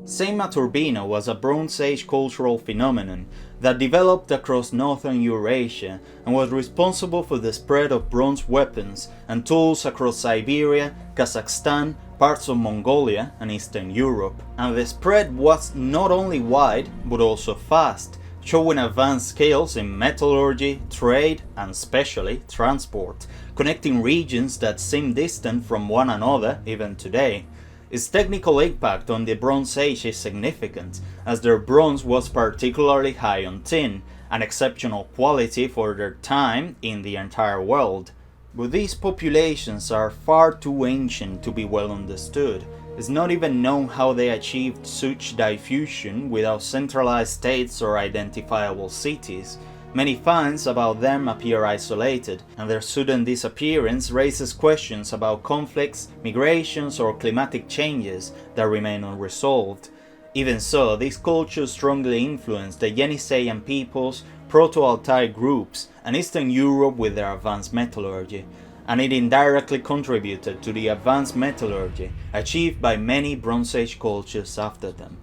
Seima-Turbino was a Bronze Age cultural phenomenon that developed across northern Eurasia and was responsible for the spread of bronze weapons and tools across Siberia, Kazakhstan, parts of Mongolia, and Eastern Europe. And the spread was not only wide, but also fast, showing advanced skills in metallurgy, trade, and especially transport, connecting regions that seem distant from one another even today. Its technical impact on the Bronze Age is significant, as their bronze was particularly high on tin, an exceptional quality for their time in the entire world. But these populations are far too ancient to be well understood. It's not even known how they achieved such diffusion without centralized states or identifiable cities. Many finds about them appear isolated, and their sudden disappearance raises questions about conflicts, migrations, or climatic changes that remain unresolved. Even so, these cultures strongly influenced the Yeniseian peoples, Proto-Altai groups, and Eastern Europe with their advanced metallurgy, and it indirectly contributed to the advanced metallurgy achieved by many Bronze Age cultures after them.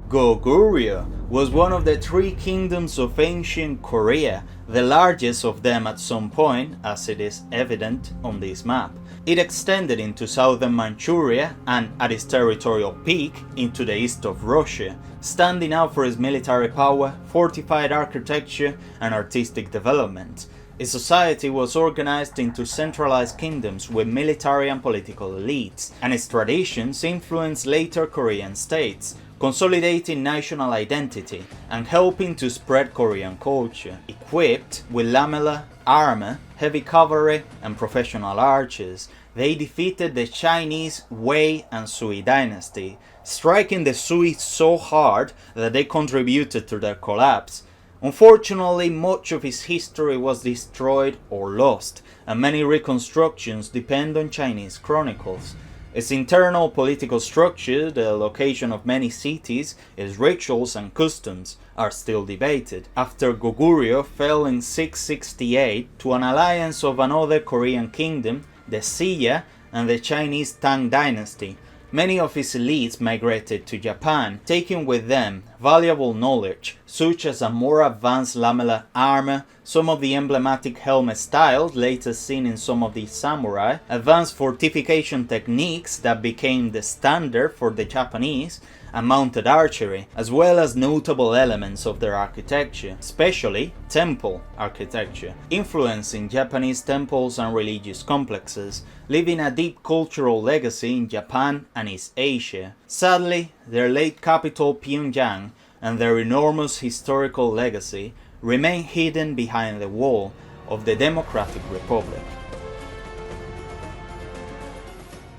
Goguryeo was one of the three kingdoms of ancient Korea, the largest of them at some point, as it is evident on this map. It extended into southern Manchuria and, at its territorial peak, into the east of Russia, standing out for its military power, fortified architecture, and artistic development. Its society was organized into centralized kingdoms with military and political elites, and its traditions influenced later Korean states, consolidating national identity and helping to spread Korean culture. Equipped with lamellar armor, heavy cavalry, and professional archers, they defeated the Chinese Wei and Sui dynasty, striking the Sui so hard that they contributed to their collapse. Unfortunately, much of its history was destroyed or lost, and many reconstructions depend on Chinese chronicles. Its internal political structure, the location of many cities, its rituals and customs are still debated. After Goguryeo fell in 668 to an alliance of another Korean kingdom, the Silla, and the Chinese Tang dynasty, many of its elites migrated to Japan, taking with them valuable knowledge, such as a more advanced lamellar armor, some of the emblematic helmet styles later seen in some of the samurai, advanced fortification techniques that became the standard for the Japanese, and mounted archery, as well as notable elements of their architecture, especially temple architecture, influencing Japanese temples and religious complexes, leaving a deep cultural legacy in Japan and East Asia. Sadly, their late capital Pyongyang and their enormous historical legacy remain hidden behind the wall of the Democratic Republic.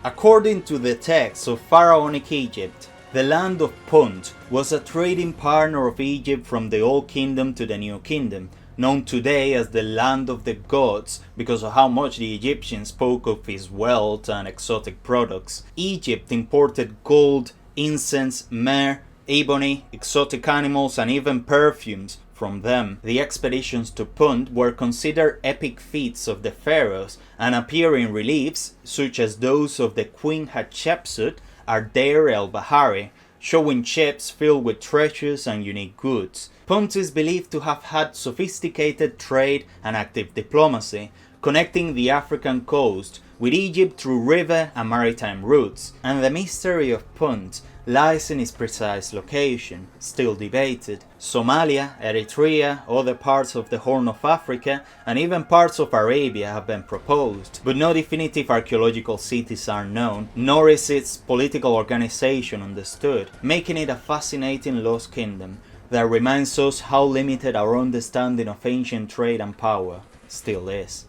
According to the texts of pharaonic Egypt, the Land of Punt was a trading partner of Egypt from the Old Kingdom to the New Kingdom, known today as the Land of the Gods because of how much the Egyptians spoke of its wealth and exotic products. Egypt imported gold, incense, myrrh, ebony, exotic animals, and even perfumes from them. The expeditions to Punt were considered epic feats of the pharaohs and appear in reliefs such as those of the Queen Hatshepsut at Deir el-Bahari, showing ships filled with treasures and unique goods. Punt is believed to have had sophisticated trade and active diplomacy, connecting the African coast with Egypt through river and maritime routes, and the mystery of Punt lies in its precise location, still debated. Somalia, Eritrea, other parts of the Horn of Africa, and even parts of Arabia have been proposed, but no definitive archaeological cities are known, nor is its political organization understood, making it a fascinating lost kingdom that reminds us how limited our understanding of ancient trade and power still is.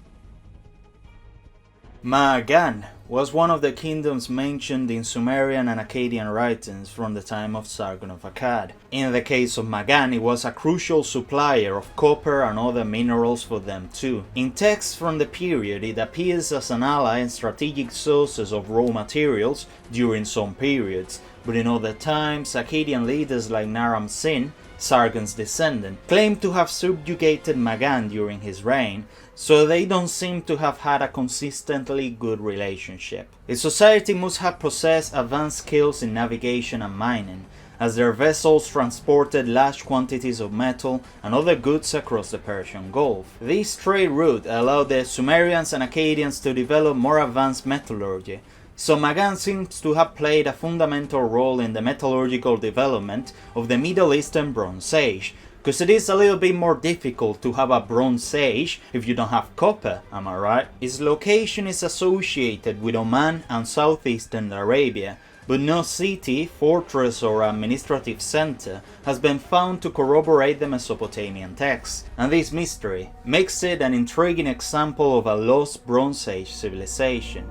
Magan was one of the kingdoms mentioned in Sumerian and Akkadian writings from the time of Sargon of Akkad. In the case of Magan, it was a crucial supplier of copper and other minerals for them too. In texts from the period, it appears as an ally and strategic sources of raw materials during some periods, but in other times, Akkadian leaders like Naram-Sin, Sargon's descendant, claimed to have subjugated Magan during his reign, so they don't seem to have had a consistently good relationship. Its society must have possessed advanced skills in navigation and mining, as their vessels transported large quantities of metal and other goods across the Persian Gulf. This trade route allowed the Sumerians and Akkadians to develop more advanced metallurgy, so Magan seems to have played a fundamental role in the metallurgical development of the Middle Eastern Bronze Age, Because it is a little bit more difficult to have a Bronze Age if you don't have copper, am I right? Its location is associated with Oman and southeastern Arabia, but no city, fortress or administrative center has been found to corroborate the Mesopotamian texts, and this mystery makes it an intriguing example of a lost Bronze Age civilization.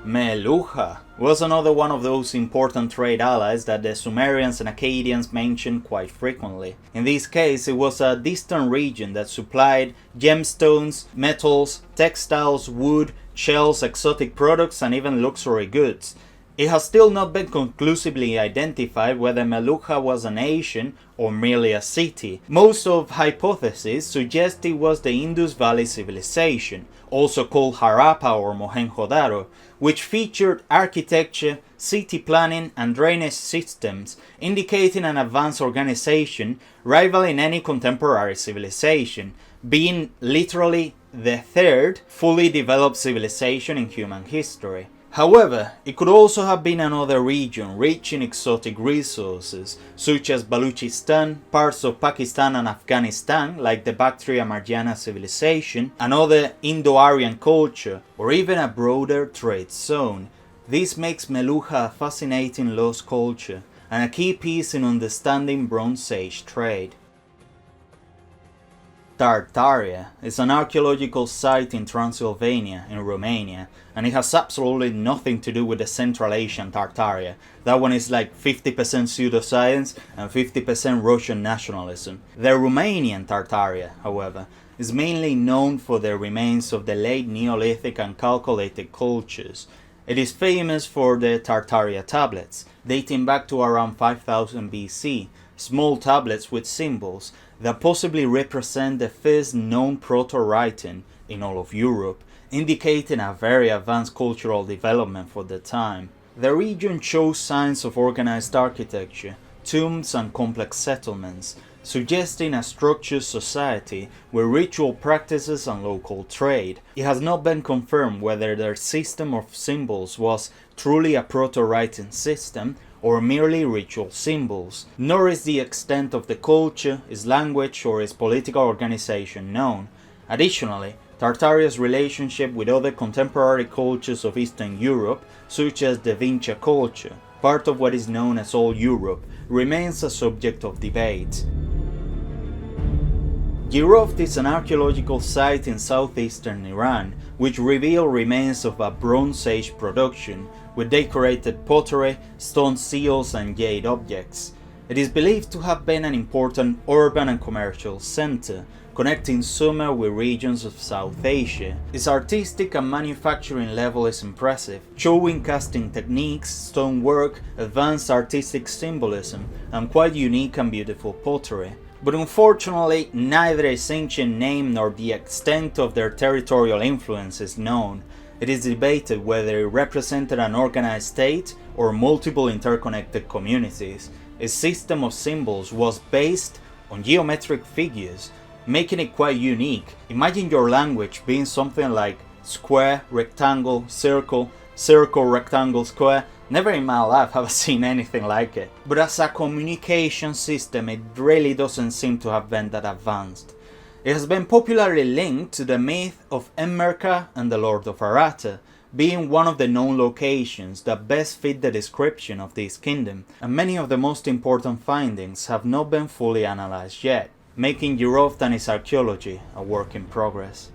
Meluhha was another one of those important trade allies that the Sumerians and Akkadians mentioned quite frequently. In this case, it was a distant region that supplied gemstones, metals, textiles, wood, shells, exotic products, and even luxury goods. It has still not been conclusively identified whether Meluhha was a nation or merely a city. Most of hypotheses suggest it was the Indus Valley civilization, also called Harappa or Mohenjo-Daro, which featured architecture, city planning, and drainage systems, indicating an advanced organization rivaling any contemporary civilization, being literally the third fully developed civilization in human history. However, it could also have been another region rich in exotic resources, such as Baluchistan, parts of Pakistan and Afghanistan, like the Bactria-Marjana civilization, another Indo-Aryan culture, or even a broader trade zone. This makes Meluhha a fascinating lost culture, and a key piece in understanding Bronze Age trade. Tartaria is an archaeological site in Transylvania, in Romania, and it has absolutely nothing to do with the Central Asian Tartaria. That one is like 50% pseudoscience and 50% Russian nationalism. The Romanian Tartaria, however, is mainly known for the remains of the late Neolithic and Chalcolithic cultures. It is famous for the Tartaria tablets, dating back to around 5000 BC, small tablets with symbols that possibly represent the first known proto-writing in all of Europe, indicating a very advanced cultural development for the time. The region shows signs of organized architecture, tombs and complex settlements, suggesting a structured society with ritual practices and local trade. It has not been confirmed whether their system of symbols was truly a proto-writing system or merely ritual symbols, nor is the extent of the culture, its language, or its political organization known. Additionally, Tartaria's relationship with other contemporary cultures of Eastern Europe, such as the Vinca culture, part of what is known as Old Europe, remains a subject of debate. Jiroft is an archaeological site in southeastern Iran, which reveals remains of a Bronze Age production, with decorated pottery, stone seals and jade objects. It is believed to have been an important urban and commercial center, connecting Sumer with regions of South Asia. Its artistic and manufacturing level is impressive, showing casting techniques, stonework, advanced artistic symbolism, and quite unique and beautiful pottery. But unfortunately, neither its ancient name nor the extent of their territorial influence is known. It is debated whether it represented an organized state or multiple interconnected communities. Its system of symbols was based on geometric figures, making it quite unique. Imagine your language being something like square, rectangle, circle, circle, rectangle, square. Never in my life have I seen anything like it. But as a communication system, it really doesn't seem to have been that advanced. It has been popularly linked to the myth of Enmerkar and the Lord of Aratta, being one of the known locations that best fit the description of this kingdom, and many of the most important findings have not been fully analyzed yet, making Jiroft and its archaeology a work in progress.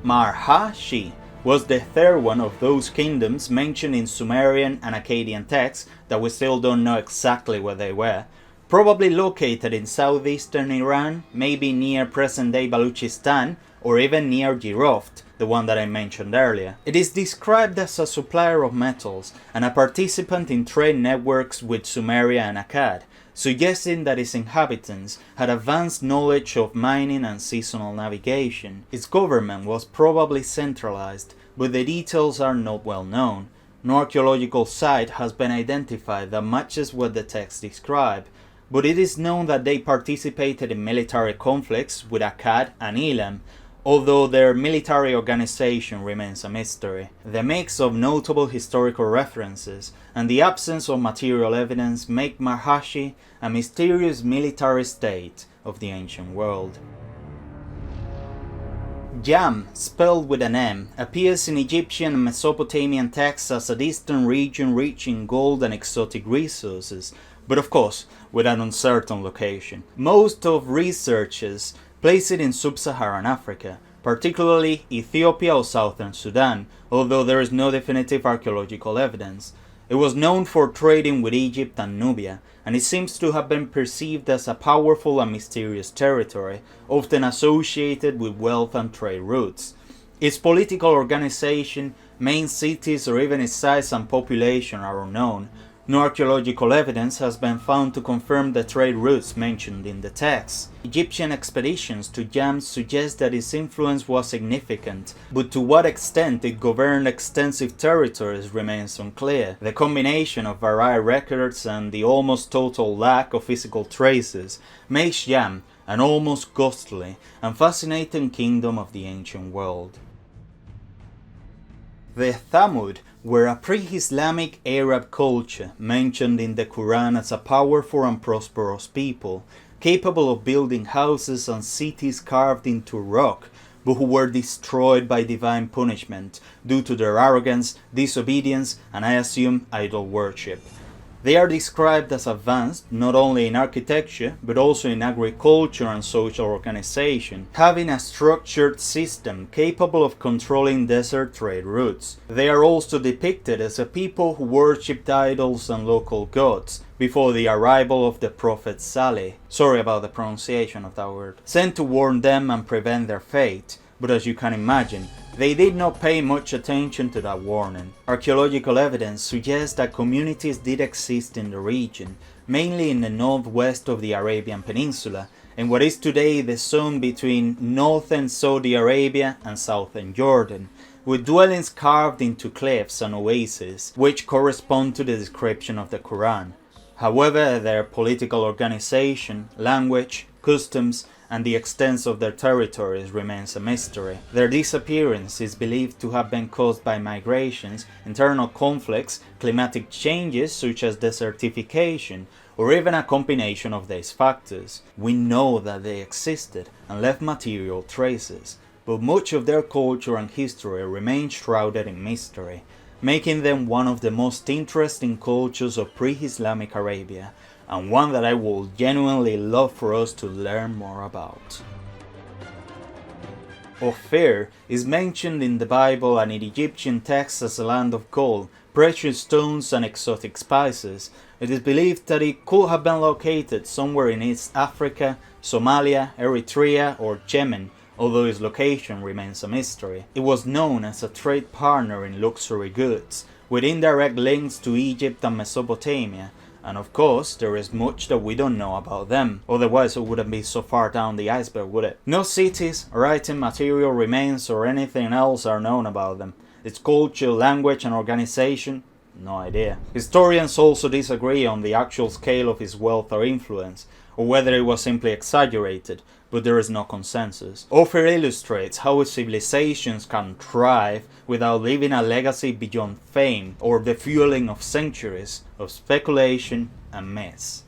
Marhashi was the third one of those kingdoms mentioned in Sumerian and Akkadian texts that we still don't know exactly where they were, probably located in southeastern Iran, maybe near present-day Baluchistan, or even near Jiroft, the one that I mentioned earlier. It is described as a supplier of metals and a participant in trade networks with Sumeria and Akkad, suggesting that its inhabitants had advanced knowledge of mining and seasonal navigation. Its government was probably centralized, but the details are not well known. No archaeological site has been identified that matches what the texts describe, but it is known that they participated in military conflicts with Akkad and Elam, although their military organization remains a mystery. The mix of notable historical references and the absence of material evidence make Marhashi a mysterious military state of the ancient world. Yam, spelled with an M, appears in Egyptian and Mesopotamian texts as a distant region rich in gold and exotic resources, but of course with an uncertain location. Most of researchers place it in sub-Saharan Africa, particularly Ethiopia or southern Sudan, although there is no definitive archaeological evidence. It was known for trading with Egypt and Nubia, and it seems to have been perceived as a powerful and mysterious territory, often associated with wealth and trade routes. Its political organization, main cities, or even its size and population are unknown. No archaeological evidence has been found to confirm the trade routes mentioned in the text. Egyptian expeditions to Yam suggest that its influence was significant, but to what extent it governed extensive territories remains unclear. The combination of varied records and the almost total lack of physical traces makes Yam an almost ghostly and fascinating kingdom of the ancient world. The Thamud were a pre-Islamic Arab culture mentioned in the Quran as a powerful and prosperous people, capable of building houses and cities carved into rock, but who were destroyed by divine punishment due to their arrogance, disobedience, and I assume idol worship. They are described as advanced not only in architecture but also in agriculture and social organization, having a structured system capable of controlling desert trade routes. They are also depicted as a people who worshipped idols and local gods before the arrival of the prophet Saleh, sorry about the pronunciation of that word, sent to warn them and prevent their fate. But as you can imagine, they did not pay much attention to that warning. Archaeological evidence suggests that communities did exist in the region, mainly in the northwest of the Arabian Peninsula, in what is today the zone between northern Saudi Arabia and southern Jordan, with dwellings carved into cliffs and oases, which correspond to the description of the Quran. However, their political organization, language, customs, and the extent of their territories remains a mystery. Their disappearance is believed to have been caused by migrations, internal conflicts, climatic changes such as desertification, or even a combination of these factors. We know that they existed and left material traces, but much of their culture and history remains shrouded in mystery, making them one of the most interesting cultures of pre-Islamic Arabia, and one that I would genuinely love for us to learn more about. Ophir is mentioned in the Bible and in Egyptian texts as a land of gold, precious stones and exotic spices. It is believed that it could have been located somewhere in East Africa, Somalia, Eritrea, or Yemen, although its location remains a mystery. It was known as a trade partner in luxury goods, with indirect links to Egypt and Mesopotamia, and of course there is much that we don't know about them, otherwise it wouldn't be so far down the iceberg, would it? No cities, writing material remains or anything else are known about them. Its culture, language and organization? No idea. Historians also disagree on the actual scale of its wealth or influence, or whether it was simply exaggerated, but there is no consensus. Ophir illustrates how civilizations can thrive without leaving a legacy beyond fame or the fueling of centuries of speculation and myths.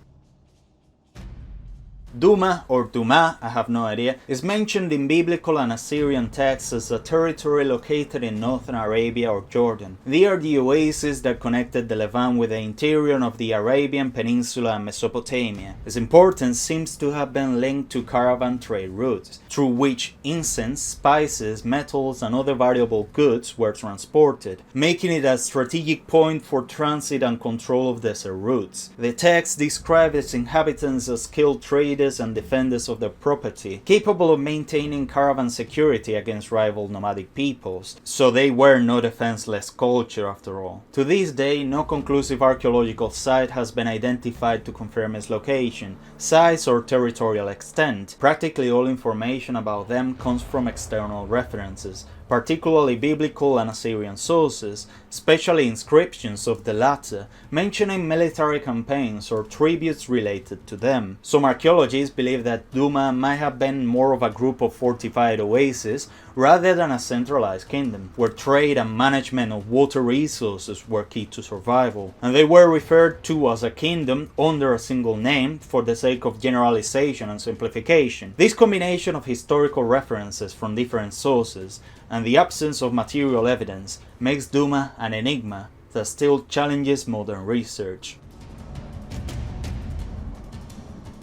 Duma, or Duma, I have no idea, is mentioned in biblical and Assyrian texts as a territory located in northern Arabia or Jordan. They are the oases that connected the Levant with the interior of the Arabian Peninsula and Mesopotamia. Its importance seems to have been linked to caravan trade routes, through which incense, spices, metals and other valuable goods were transported, making it a strategic point for transit and control of desert routes. The text describes its inhabitants as skilled traders and defenders of their property, capable of maintaining caravan security against rival nomadic peoples, so they were no defenseless culture after all. To this day, no conclusive archaeological site has been identified to confirm its location, size or territorial extent. Practically all information about them comes from external references, particularly biblical and Assyrian sources, especially inscriptions of the latter, mentioning military campaigns or tributes related to them. Some archaeologists believe that Duma might have been more of a group of fortified oases rather than a centralized kingdom, where trade and management of water resources were key to survival, and they were referred to as a kingdom under a single name for the sake of generalization and simplification. This combination of historical references from different sources and the absence of material evidence makes Duma an enigma that still challenges modern research.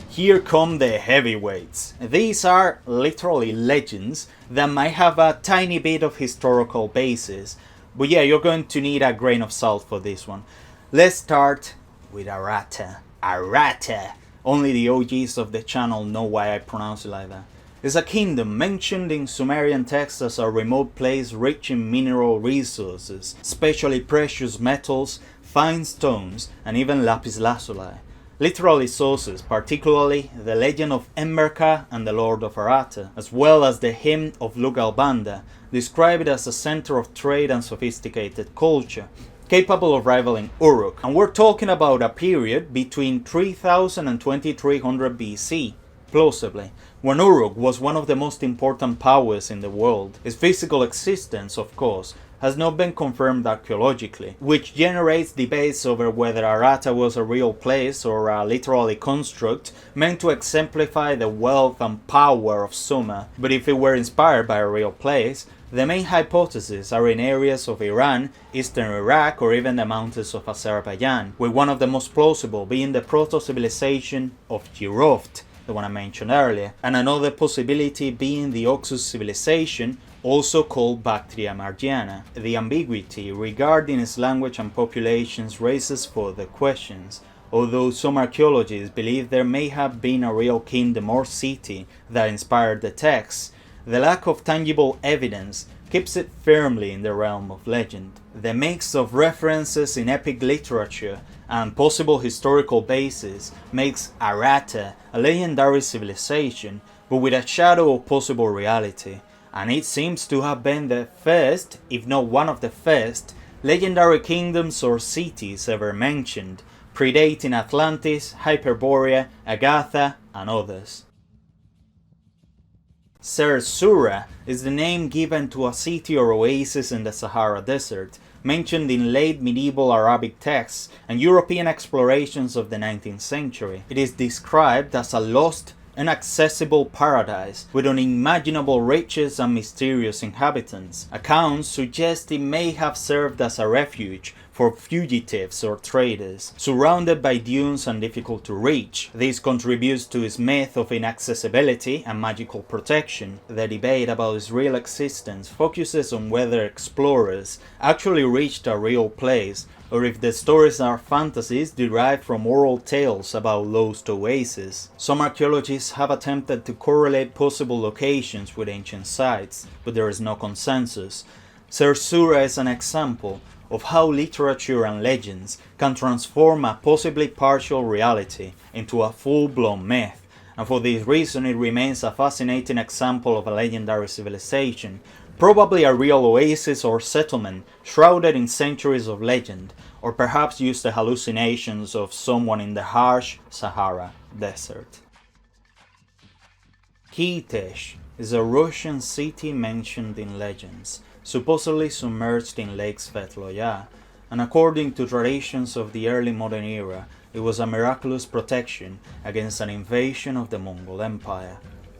Here come the heavyweights. These are literally legends that might have a tiny bit of historical basis, but yeah, you're going to need a grain of salt for this one. Let's start with Arata. Arata! Only the OGs of the channel know why I pronounce it like that. It's a kingdom mentioned in Sumerian texts as a remote place rich in mineral resources, especially precious metals, fine stones, and even lapis lazuli. Literary sources, particularly the legend of Enmerkar and the Lord of Arata, as well as the hymn of Lugalbanda, describe it as a center of trade and sophisticated culture, capable of rivaling Uruk. And we're talking about a period between 3000 and 2300 BC, plausibly, when Uruk was one of the most important powers in the world. Its physical existence, of course, has not been confirmed archaeologically, which generates debates over whether Arata was a real place or a literary construct meant to exemplify the wealth and power of Sumer. But if it were inspired by a real place, the main hypotheses are in areas of Iran, eastern Iraq, or even the mountains of Azerbaijan, with one of the most plausible being the proto-civilization of Jiroft, the one I mentioned earlier, and another possibility being the Oxus civilization, also called Bactria Margiana. The ambiguity regarding its language and populations raises further questions, although some archaeologists believe there may have been a real kingdom or city that inspired the texts. The lack of tangible evidence keeps it firmly in the realm of legend. The mix of references in epic literature and possible historical basis makes Arata a legendary civilization, but with a shadow of possible reality, and it seems to have been the first, if not one of the first, legendary kingdoms or cities ever mentioned, predating Atlantis, Hyperborea, Agatha, and others. Ser-Sura is the name given to a city or oasis in the Sahara Desert, mentioned in late medieval Arabic texts and European explorations of the 19th century. It is described as a lost, inaccessible paradise with unimaginable riches and mysterious inhabitants. Accounts suggest it may have served as a refuge for fugitives or traders, surrounded by dunes and difficult to reach. This contributes to its myth of inaccessibility and magical protection. The debate about its real existence focuses on whether explorers actually reached a real place, or if the stories are fantasies derived from oral tales about lost oases. Some archaeologists have attempted to correlate possible locations with ancient sites, but there is no consensus. Ser-Sura is an example of how literature and legends can transform a possibly partial reality into a full-blown myth, and for this reason it remains a fascinating example of a legendary civilization, probably a real oasis or settlement shrouded in centuries of legend, or perhaps just the hallucinations of someone in the harsh Sahara Desert. Kitesh is a Russian city mentioned in legends, supposedly submerged in Lake Svetloya, and according to traditions of the early modern era, it was a miraculous protection against an invasion of the Mongol Empire.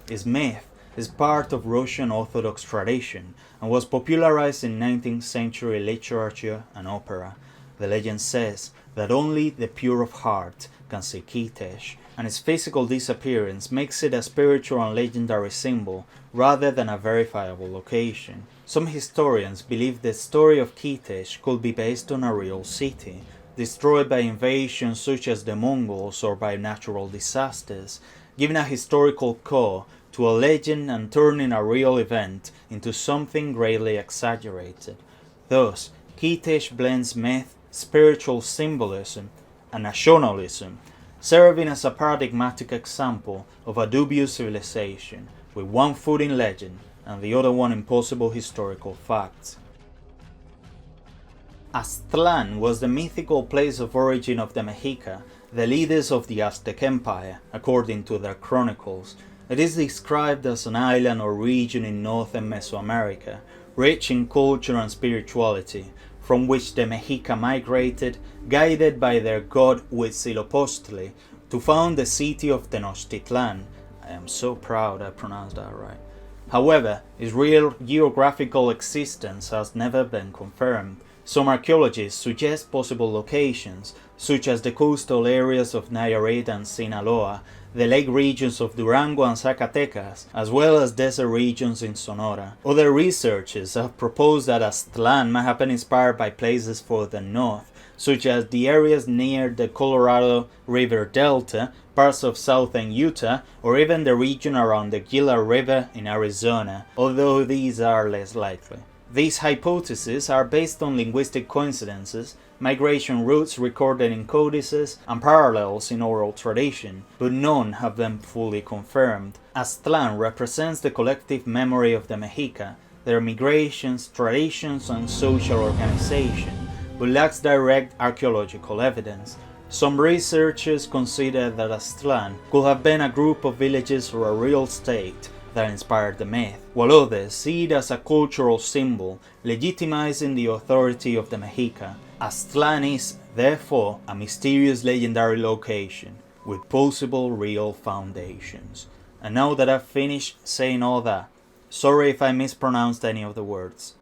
Its myth is part of Russian Orthodox tradition and was popularized in 19th century literature and opera. The legend says that only the pure of heart can see Kitesh, and its physical disappearance makes it a spiritual and legendary symbol rather than a verifiable location. Some historians believe the story of Kitesh could be based on a real city, destroyed by invasions such as the Mongols or by natural disasters, giving a historical core to a legend and turning a real event into something greatly exaggerated. Thus, Kitesh blends myth, spiritual symbolism, and nationalism, serving as a paradigmatic example of a dubious civilization with one foot in legend and the other one impossible historical facts. Aztlán was the mythical place of origin of the Mexica, the leaders of the Aztec Empire, according to their chronicles. It is described as an island or region in northern Mesoamerica, rich in culture and spirituality, from which the Mexica migrated, guided by their god Huitzilopochtli, to found the city of Tenochtitlan. I am so proud I pronounced that right. However, its real geographical existence has never been confirmed. Some archaeologists suggest possible locations, such as the coastal areas of Nayarit and Sinaloa, the lake regions of Durango and Zacatecas, as well as desert regions in Sonora. Other researchers have proposed that Aztlán may have been inspired by places further north, such as the areas near the Colorado River Delta, parts of southern Utah, or even the region around the Gila River in Arizona, although these are less likely. These hypotheses are based on linguistic coincidences, migration routes recorded in codices, and parallels in oral tradition, but none have been fully confirmed. Aztlán represents the collective memory of the Mexica, their migrations, traditions, and social organization, but lacks direct archaeological evidence. Some researchers consider that Aztlán could have been a group of villages or a real state that inspired the myth, while others see it as a cultural symbol, legitimizing the authority of the Mexica. Aztlán is, therefore, a mysterious legendary location, with possible real foundations. And now that I've finished saying all that, sorry if I mispronounced any of the words.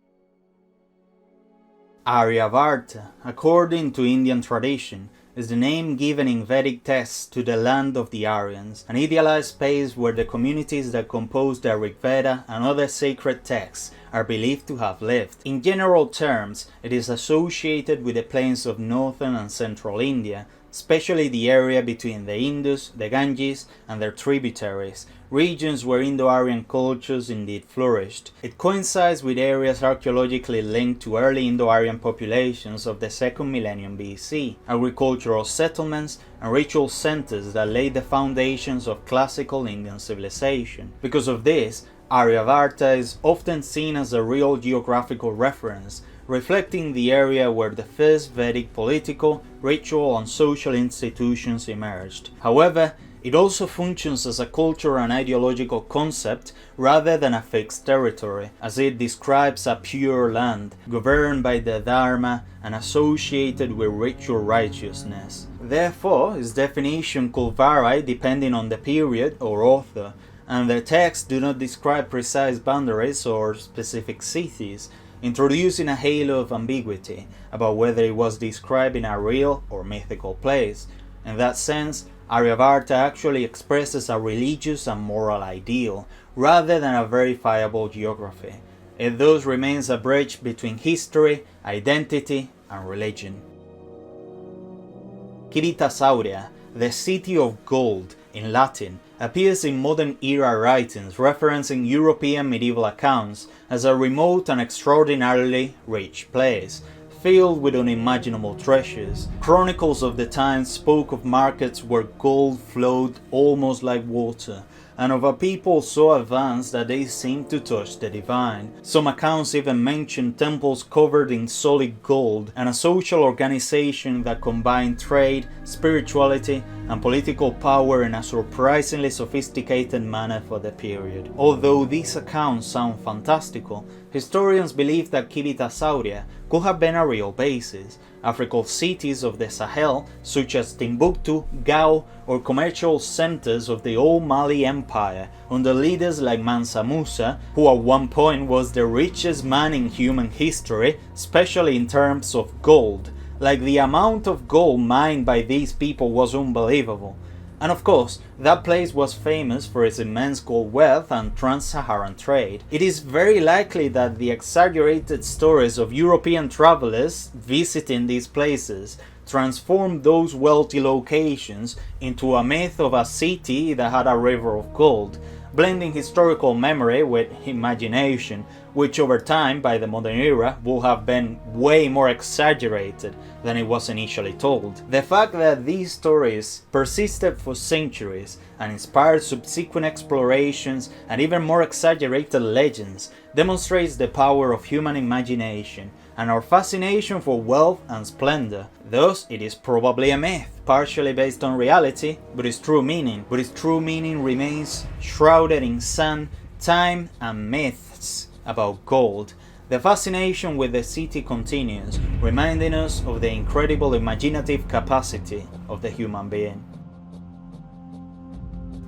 Aryavarta, according to Indian tradition, is the name given in Vedic texts to the land of the Aryans, an idealized space where the communities that compose the Rig Veda and other sacred texts are believed to have lived. In general terms, it is associated with the plains of northern and central India, especially the area between the Indus, the Ganges, and their tributaries, regions where Indo-Aryan cultures indeed flourished. It coincides with areas archaeologically linked to early Indo-Aryan populations of the 2nd millennium BC, agricultural settlements, and ritual centers that laid the foundations of classical Indian civilization. Because of this, Aryavarta is often seen as a real geographical reference, reflecting the area where the first Vedic political, ritual, and social institutions emerged. However, it also functions as a cultural and ideological concept rather than a fixed territory, as it describes a pure land, governed by the Dharma and associated with ritual righteousness. Therefore, its definition could vary depending on the period or author, and the texts do not describe precise boundaries or specific cities, introducing a halo of ambiguity about whether it was described in a real or mythical place. In that sense, Aryavarta actually expresses a religious and moral ideal, rather than a verifiable geography. It thus remains a bridge between history, identity, and religion. Civitas Aurea, the city of gold, in Latin, appears in modern era writings referencing European medieval accounts as a remote and extraordinarily rich place, filled with unimaginable treasures. Chronicles of the time spoke of markets where gold flowed almost like water, and of a people so advanced that they seemed to touch the divine. Some accounts even mention temples covered in solid gold, and a social organization that combined trade, spirituality, and political power in a surprisingly sophisticated manner for the period. Although these accounts sound fantastical, historians believe that Civitas Aurea could have been a real basis. African cities of the Sahel, such as Timbuktu, Gao, or commercial centers of the old Mali Empire, under leaders like Mansa Musa, who at one point was the richest man in human history, especially in terms of gold. Like, the amount of gold mined by these people was unbelievable. And of course, that place was famous for its immense gold wealth and trans-Saharan trade. It is very likely that the exaggerated stories of European travelers visiting these places transformed those wealthy locations into a myth of a city that had a river of gold, blending historical memory with imagination, which over time, by the modern era, would have been way more exaggerated than it was initially told. The fact that these stories persisted for centuries and inspired subsequent explorations and even more exaggerated legends, demonstrates the power of human imagination and our fascination for wealth and splendor. Thus, it is probably a myth, partially based on reality, but its true meaning remains shrouded in sand, time, and myths about gold. The fascination with the city continues, reminding us of the incredible imaginative capacity of the human being.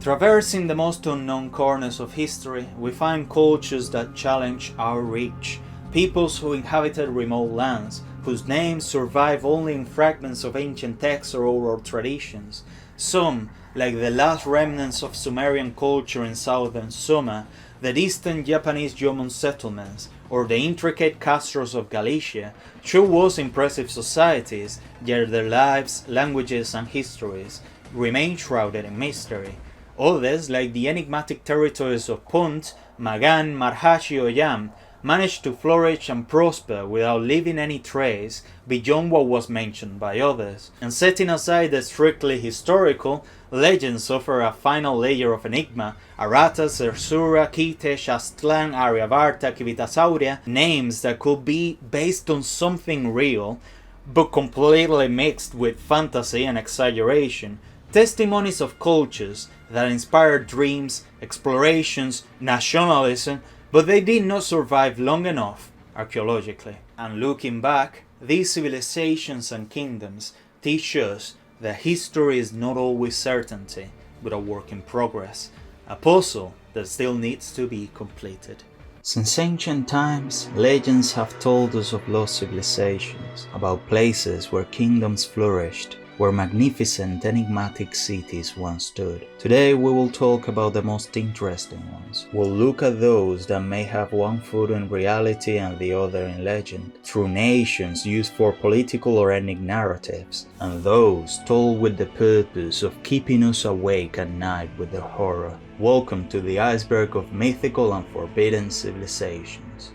Traversing the most unknown corners of history, we find cultures that challenge our reach, peoples who inhabited remote lands, whose names survive only in fragments of ancient texts or oral traditions. Some, like the last remnants of Sumerian culture in southern Sumer, the distant Japanese Jomon settlements, or the intricate castros of Galicia, show us impressive societies, yet their lives, languages, and histories remain shrouded in mystery. Others, like the enigmatic territories of Punt, Magan, Marhashi, or Yam, managed to flourish and prosper without leaving any trace beyond what was mentioned by others. And setting aside the strictly historical, legends offer a final layer of enigma. Arata, Zersura, Kitesh, Aztlán, Aryavarta, Civitas Aurea, names that could be based on something real, but completely mixed with fantasy and exaggeration. Testimonies of cultures that inspired dreams, explorations, nationalism, but they did not survive long enough archaeologically. And looking back, these civilizations and kingdoms teach us that history is not always certainty, but a work in progress, a puzzle that still needs to be completed. Since ancient times, legends have told us of lost civilizations, about places where kingdoms flourished, where magnificent enigmatic cities once stood. Today we will talk about the most interesting ones. We'll look at those that may have one foot in reality and the other in legend, through nations used for political or ethnic narratives, and those told with the purpose of keeping us awake at night with the horror. Welcome to the iceberg of mythical and forbidden civilizations.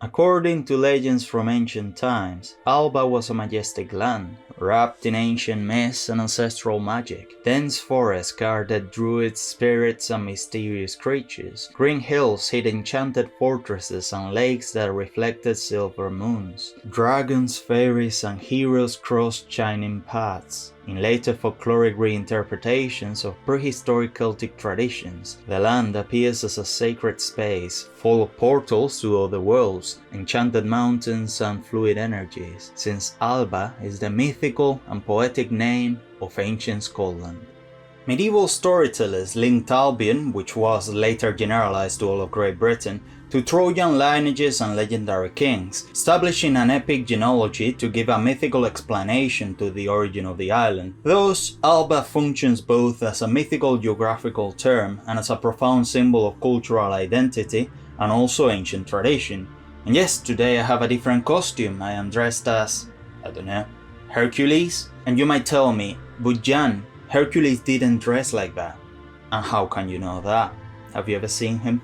According to legends from ancient times, Alba was a majestic land, wrapped in ancient myths and ancestral magic. Dense forests guarded druids, spirits, and mysterious creatures. Green hills hid enchanted fortresses and lakes that reflected silver moons. Dragons, fairies, and heroes crossed shining paths. In later folkloric reinterpretations of prehistoric Celtic traditions, the land appears as a sacred space, full of portals to other worlds, enchanted mountains, and fluid energies, since Alba is the mythical and poetic name of ancient Scotland. Medieval storytellers linked Albion, which was later generalized to all of Great Britain, to Trojan lineages and legendary kings, establishing an epic genealogy to give a mythical explanation to the origin of the island. Thus, Alba functions both as a mythical geographical term and as a profound symbol of cultural identity and also ancient tradition. And yes, today I have a different costume. I am dressed as, I don't know, Hercules? And you might tell me, but Jan, Hercules didn't dress like that. And how can you know that? Have you ever seen him?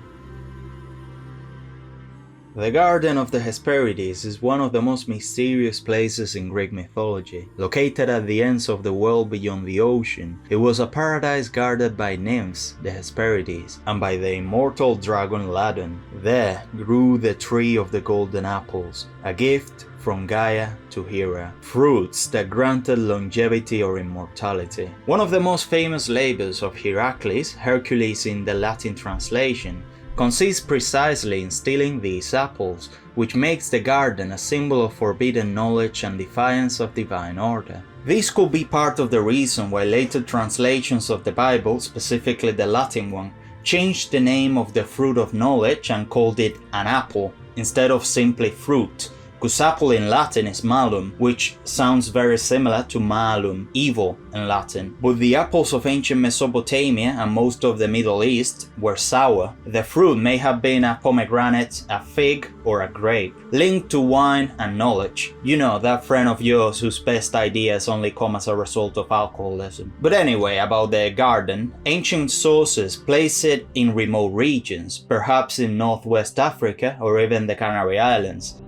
The Garden of the Hesperides is one of the most mysterious places in Greek mythology. Located at the ends of the world beyond the ocean, it was a paradise guarded by nymphs, the Hesperides, and by the immortal dragon Ladon. There grew the tree of the golden apples, a gift from Gaia to Hera, fruits that granted longevity or immortality. One of the most famous labors of Heracles, Hercules in the Latin translation, consists precisely in stealing these apples, which makes the garden a symbol of forbidden knowledge and defiance of divine order. This could be part of the reason why later translations of the Bible, specifically the Latin one, changed the name of the fruit of knowledge and called it an apple, instead of simply fruit, because apple in Latin is malum, which sounds very similar to malum, evil in Latin. But the apples of ancient Mesopotamia and most of the Middle East were sour. The fruit may have been a pomegranate, a fig, or a grape, linked to wine and knowledge. You know, that friend of yours whose best ideas only come as a result of alcoholism. But anyway, about the garden, ancient sources place it in remote regions, perhaps in Northwest Africa or even the Canary Islands.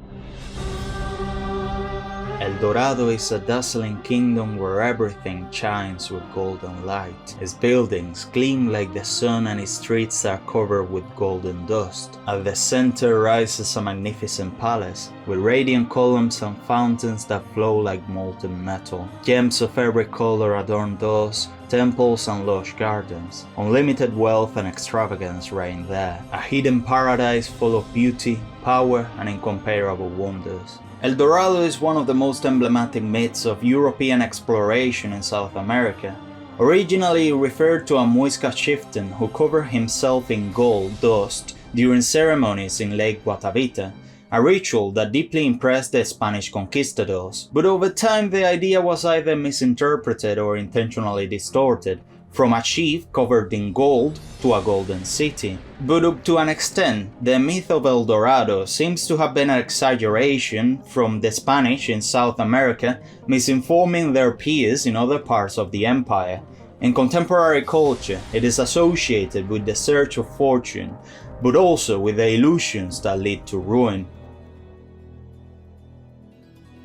El Dorado is a dazzling kingdom where everything shines with golden light. Its buildings gleam like the sun and its streets are covered with golden dust. At the center rises a magnificent palace, with radiant columns and fountains that flow like molten metal. Gems of every color adorn those temples and lush gardens. Unlimited wealth and extravagance reign there, a hidden paradise full of beauty, power, and incomparable wonders. El Dorado is one of the most emblematic myths of European exploration in South America. Originally referred to a Muisca chieftain who covered himself in gold dust during ceremonies in Lake Guatavita, a ritual that deeply impressed the Spanish conquistadors. But over time the idea was either misinterpreted or intentionally distorted, from a chief covered in gold to a golden city. But up to an extent, the myth of El Dorado seems to have been an exaggeration from the Spanish in South America misinforming their peers in other parts of the empire. In contemporary culture, it is associated with the search of fortune, but also with the illusions that lead to ruin.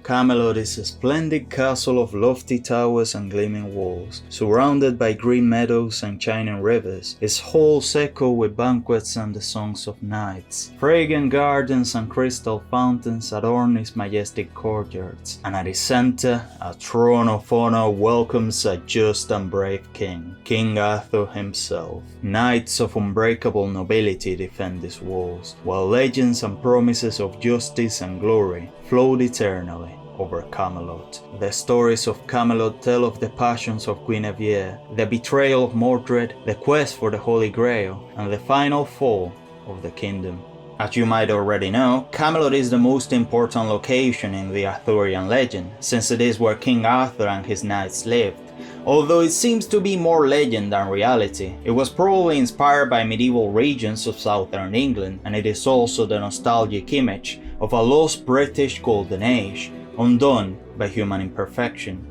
Camelot is a splendid castle of lofty towers and gleaming walls, surrounded by green meadows and shining rivers. Its halls echo with banquets and the songs of knights. Fragrant gardens and crystal fountains adorn its majestic courtyards, and at its center, a throne of honor welcomes a just and brave king, King Arthur himself. Knights of unbreakable nobility defend these walls, while legends and promises of justice and glory float eternally over Camelot. The stories of Camelot tell of the passions of Guinevere, the betrayal of Mordred, the quest for the Holy Grail, and the final fall of the kingdom. As you might already know, Camelot is the most important location in the Arthurian legend, since it is where King Arthur and his knights lived. Although it seems to be more legend than reality, it was probably inspired by medieval regions of southern England, and it is also the nostalgic image of a lost British golden age, undone by human imperfection.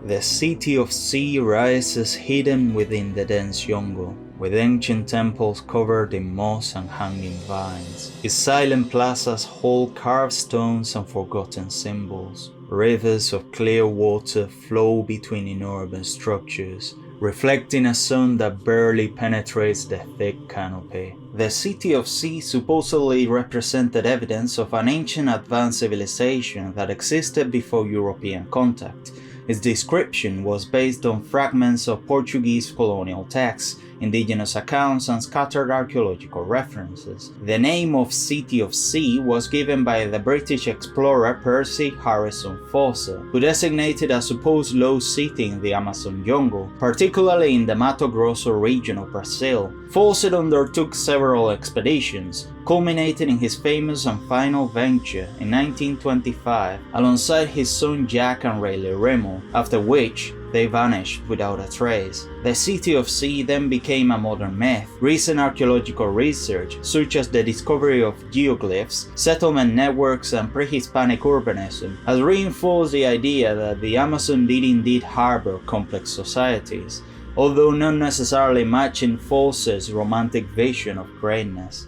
The City of Sea rises hidden within the dense jungle, with ancient temples covered in moss and hanging vines. Its silent plazas hold carved stones and forgotten symbols. Rivers of clear water flow between enormous structures, reflecting a sun that barely penetrates the thick canopy. The City of Sea supposedly represented evidence of an ancient advanced civilization that existed before European contact. Its description was based on fragments of Portuguese colonial texts, indigenous accounts, and scattered archaeological references. The name of City of Sea was given by the British explorer Percy Harrison Fawcett, who designated a supposed lost city in the Amazon jungle, particularly in the Mato Grosso region of Brazil. Fawcett undertook several expeditions, culminating in his famous and final venture in 1925 alongside his son Jack and Rayleigh Remo, after which they vanished without a trace. The City of Sea then became a modern myth. Recent archaeological research, such as the discovery of geoglyphs, settlement networks, and pre-Hispanic urbanism, has reinforced the idea that the Amazon did indeed harbor complex societies, although not necessarily matching Fawcett's romantic vision of greatness.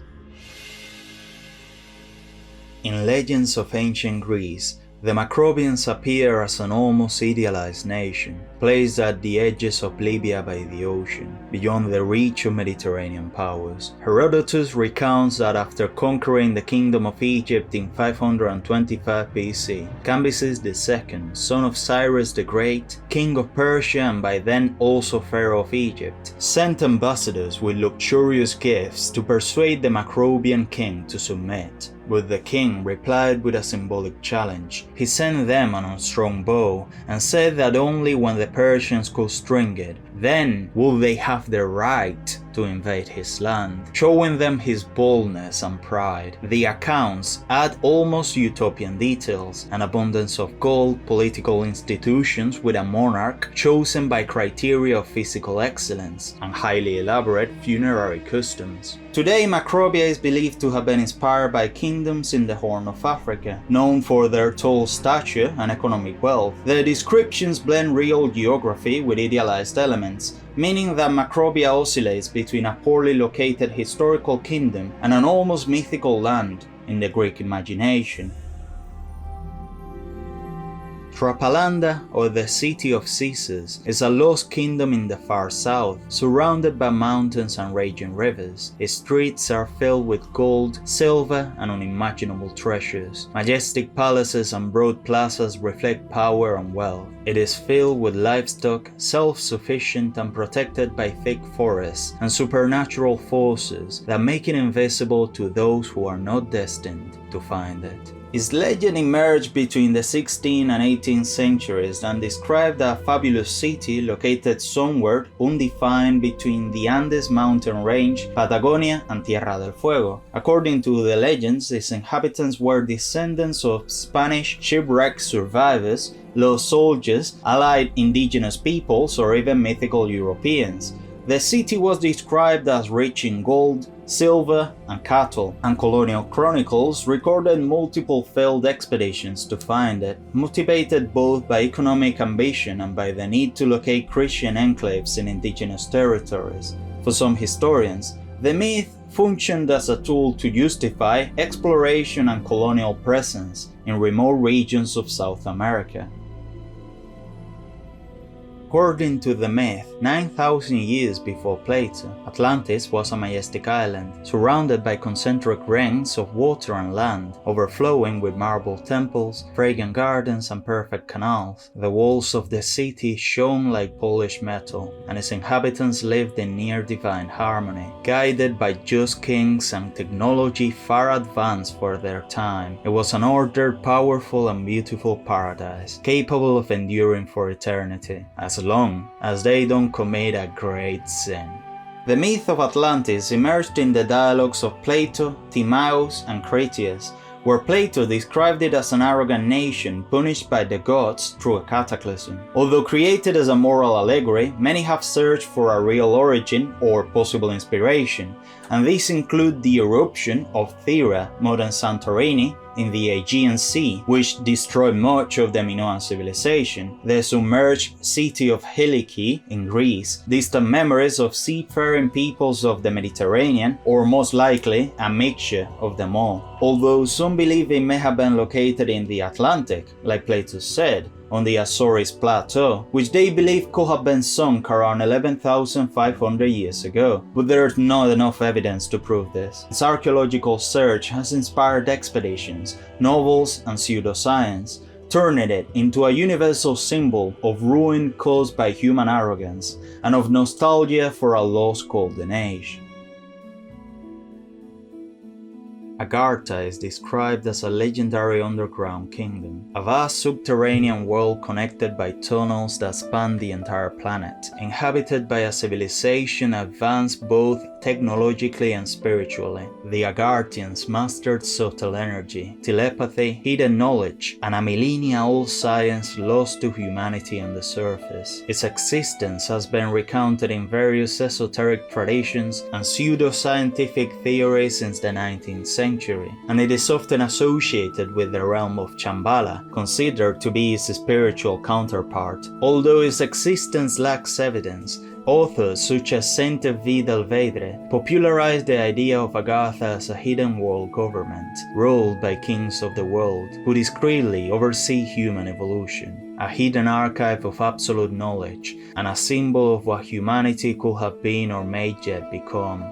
In legends of ancient Greece, the Macrobians appear as an almost idealized nation, placed at the edges of Libya by the ocean, beyond the reach of Mediterranean powers. Herodotus recounts that after conquering the Kingdom of Egypt in 525 BC, Cambyses II, son of Cyrus the Great, king of Persia and by then also pharaoh of Egypt, sent ambassadors with luxurious gifts to persuade the Macrobian king to submit. But the king replied with a symbolic challenge. He sent them an unstrung bow and said that only when the Persians could string it, then would they have the right to invade his land, showing them his boldness and pride. The accounts add almost utopian details, an abundance of gold, political institutions with a monarch chosen by criteria of physical excellence, and highly elaborate funerary customs. Today, Macrobia is believed to have been inspired by kingdoms in the Horn of Africa, known for their tall stature and economic wealth. The descriptions blend real geography with idealized elements, meaning that Macrobia oscillates between a poorly located historical kingdom and an almost mythical land in the Greek imagination. Trapalanda, or the City of Caesars, is a lost kingdom in the far south, surrounded by mountains and raging rivers. Its streets are filled with gold, silver, and unimaginable treasures. Majestic palaces and broad plazas reflect power and wealth. It is filled with livestock, self-sufficient and protected by thick forests and supernatural forces that make it invisible to those who are not destined to find it. Its legend emerged between the 16th and 18th centuries and described a fabulous city located somewhere undefined between the Andes mountain range, Patagonia, and Tierra del Fuego. According to the legends, its inhabitants were descendants of Spanish shipwreck survivors, lost soldiers, allied indigenous peoples, or even mythical Europeans. The city was described as rich in gold, silver, and cattle, and colonial chronicles recorded multiple failed expeditions to find it, motivated both by economic ambition and by the need to locate Christian enclaves in indigenous territories. For some historians, the myth functioned as a tool to justify exploration and colonial presence in remote regions of South America. According to the myth, 9,000 years before Plato, Atlantis was a majestic island, surrounded by concentric rings of water and land, overflowing with marble temples, fragrant gardens, and perfect canals. The walls of the city shone like polished metal, and its inhabitants lived in near-divine harmony, guided by just kings and technology far advanced for their time. It was an ordered, powerful, and beautiful paradise, capable of enduring for eternity, as long as they don't commit a great sin. The myth of Atlantis emerged in the dialogues of Plato, Timaeus, and Critias, where Plato described it as an arrogant nation punished by the gods through a cataclysm. Although created as a moral allegory, many have searched for a real origin or possible inspiration, and these include the eruption of Thera, modern Santorini, in the Aegean Sea, which destroyed much of the Minoan civilization, the submerged city of Helike in Greece, distant memories of seafaring peoples of the Mediterranean, or most likely a mixture of them all. Although some believe it may have been located in the Atlantic, like Plato said, on the Azores Plateau, which they believe could have been sunk around 11,500 years ago, but there's not enough evidence to prove this. Its archaeological search has inspired expeditions, novels, and pseudoscience, turning it into a universal symbol of ruin caused by human arrogance and of nostalgia for a lost golden age. Agartha is described as a legendary underground kingdom, a vast subterranean world connected by tunnels that span the entire planet, inhabited by a civilization advanced both technologically and spiritually. The Agarthians mastered subtle energy, telepathy, hidden knowledge, and a millennia-old science lost to humanity on the surface. Its existence has been recounted in various esoteric traditions and pseudo-scientific theories since the 19th century. And it is often associated with the realm of Shambhala, considered to be its spiritual counterpart. Although its existence lacks evidence, authors such as Saint V. del Vedre popularized the idea of Agartha as a hidden world government, ruled by kings of the world, who discreetly oversee human evolution. A hidden archive of absolute knowledge, and a symbol of what humanity could have been or may yet become.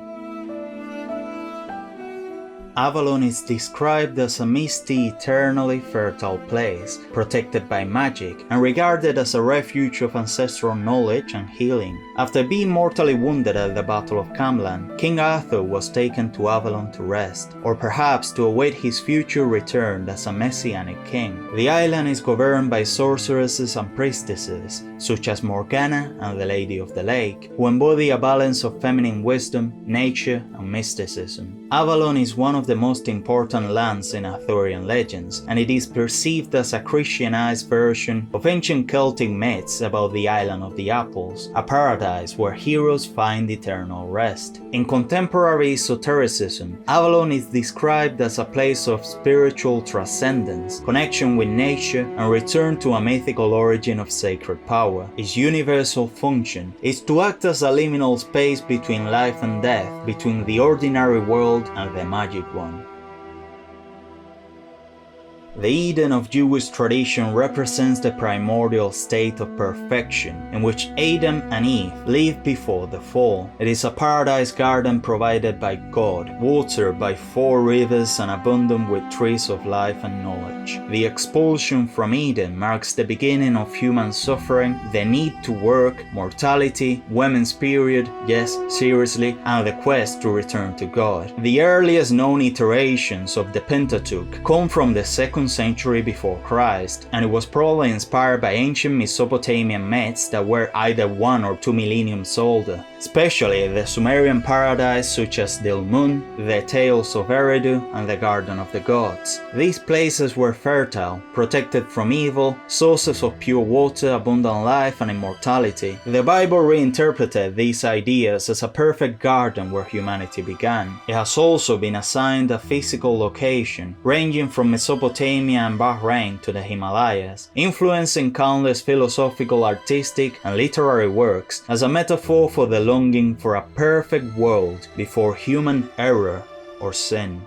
Avalon is described as a misty, eternally fertile place, protected by magic, and regarded as a refuge of ancestral knowledge and healing. After being mortally wounded at the Battle of Camlan, King Arthur was taken to Avalon to rest, or perhaps to await his future return as a messianic king. The island is governed by sorceresses and priestesses, such as Morgana and the Lady of the Lake, who embody a balance of feminine wisdom, nature, and mysticism. Avalon is one of the most important lands in Arthurian legends, and it is perceived as a Christianized version of ancient Celtic myths about the Island of the Apples, a paradise where heroes find eternal rest. In contemporary esotericism, Avalon is described as a place of spiritual transcendence, connection with nature, and return to a mythical origin of sacred power. Its universal function is to act as a liminal space between life and death, between the ordinary world and the magic one. The Eden of Jewish tradition represents the primordial state of perfection in which Adam and Eve lived before the fall. It is a paradise garden provided by God, watered by 4 rivers and abundant with trees of life and knowledge. The expulsion from Eden marks the beginning of human suffering, the need to work, mortality, women's period, yes, seriously, and the quest to return to God. The earliest known iterations of the Pentateuch come from the 2nd century before Christ, and it was probably inspired by ancient Mesopotamian myths that were either 1 or 2 millenniums older, especially the Sumerian paradise such as Dilmun, the Tales of Eridu, and the Garden of the Gods. These places were fertile, protected from evil, sources of pure water, abundant life, and immortality. The Bible reinterpreted these ideas as a perfect garden where humanity began. It has also been assigned a physical location, ranging from Mesopotamia and Bahrain to the Himalayas, influencing countless philosophical, artistic, and literary works as a metaphor for the longing for a perfect world before human error or sin.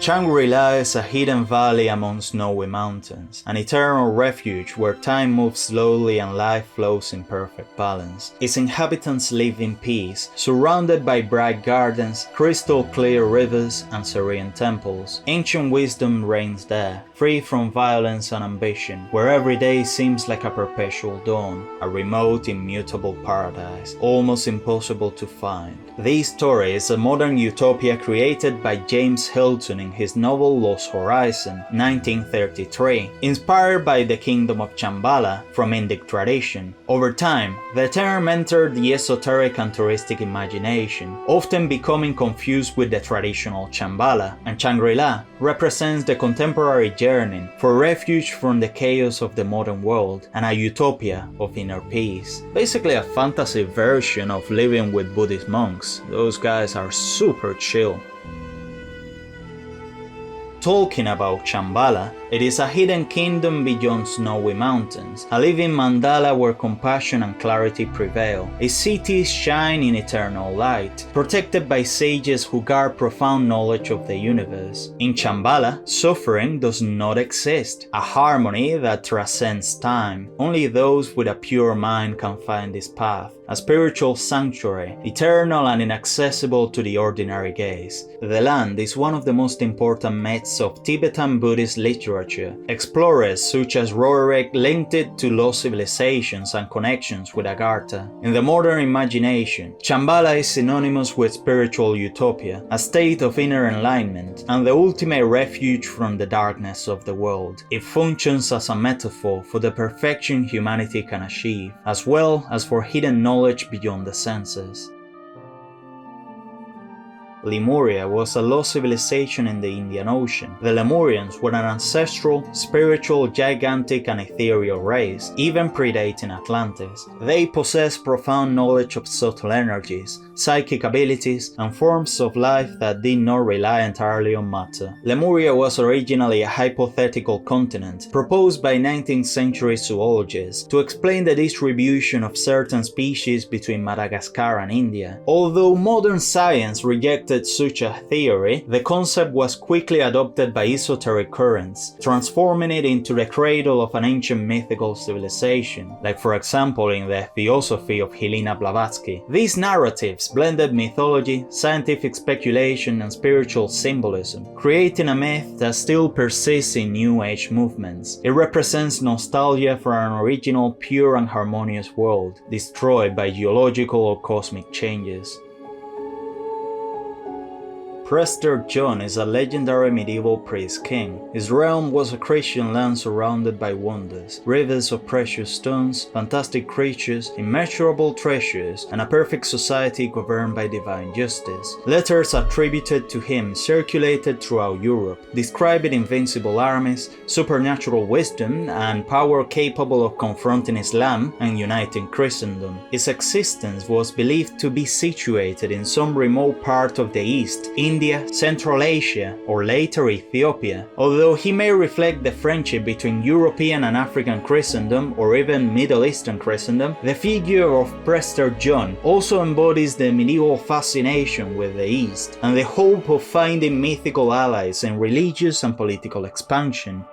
Shangri-La is a hidden valley among snowy mountains, an eternal refuge where time moves slowly and life flows in perfect balance. Its inhabitants live in peace, surrounded by bright gardens, crystal clear rivers, and serene temples. Ancient wisdom reigns there, free from violence and ambition, where every day seems like a perpetual dawn, a remote, immutable paradise, almost impossible to find. This story is a modern utopia created by James Hilton in his novel Lost Horizon, 1933, inspired by the Kingdom of Shambhala from Indic tradition. Over time, the term entered the esoteric and touristic imagination, often becoming confused with the traditional Shambhala, and Shangri-La represents the contemporary yearning for refuge from the chaos of the modern world and a utopia of inner peace. Basically a fantasy version of living with Buddhist monks. Those guys are super chill. Talking about Shambhala, it is a hidden kingdom beyond snowy mountains, a living mandala where compassion and clarity prevail. Its cities shine in eternal light, protected by sages who guard profound knowledge of the universe. In Shambhala, suffering does not exist, a harmony that transcends time. Only those with a pure mind can find this path, a spiritual sanctuary, eternal and inaccessible to the ordinary gaze. The land is one of the most important myths of Tibetan Buddhist literature. Explorers such as Roerich linked it to lost civilizations and connections with Agartha. In the modern imagination, Shambhala is synonymous with spiritual utopia, a state of inner enlightenment, and the ultimate refuge from the darkness of the world. It functions as a metaphor for the perfection humanity can achieve, as well as for hidden knowledge beyond the senses. Lemuria was a lost civilization in the Indian Ocean. The Lemurians were an ancestral, spiritual, gigantic and ethereal race, even predating Atlantis. They possessed profound knowledge of subtle energies, psychic abilities, and forms of life that did not rely entirely on matter. Lemuria was originally a hypothetical continent, proposed by 19th century zoologists to explain the distribution of certain species between Madagascar and India. Although modern science rejected such a theory, the concept was quickly adopted by esoteric currents, transforming it into the cradle of an ancient mythical civilization, like for example in the Theosophy of Helena Blavatsky. These narratives blended mythology, scientific speculation, and spiritual symbolism, creating a myth that still persists in New Age movements. It represents nostalgia for an original, pure and harmonious world, destroyed by geological or cosmic changes. Prester John is a legendary medieval priest-king. His realm was a Christian land surrounded by wonders, rivers of precious stones, fantastic creatures, immeasurable treasures, and a perfect society governed by divine justice. Letters attributed to him circulated throughout Europe, describing invincible armies, supernatural wisdom, and power capable of confronting Islam and uniting Christendom. His existence was believed to be situated in some remote part of the East, India, India, Central Asia, or later Ethiopia. Although he may reflect the friendship between European and African Christendom or even Middle Eastern Christendom, the figure of Prester John also embodies the medieval fascination with the East and the hope of finding mythical allies in religious and political expansion.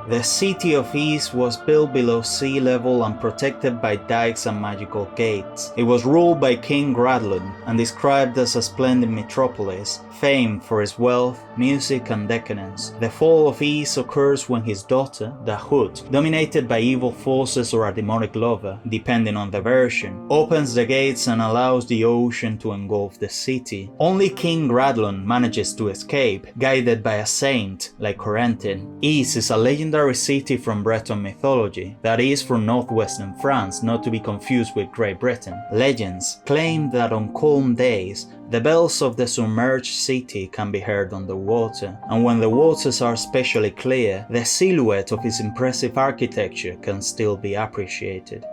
The city of East was built below sea level and protected by dikes and magical gates. It was ruled by King Gradlun and described as a splendid metropolis, famed for its wealth, music, and decadence. The fall of East occurs when his daughter, Dahut, dominated by evil forces or a demonic lover, depending on the version, opens the gates and allows the ocean to engulf the city. Only King Gradlun manages to escape, guided by a saint like Corentin. East is a legendary city from Breton mythology, that is from northwestern France, not to be confused with Great Britain. Legends claim that on calm days, the bells of the submerged city can be heard underwater, and when the waters are especially clear, the silhouette of its impressive architecture can still be appreciated.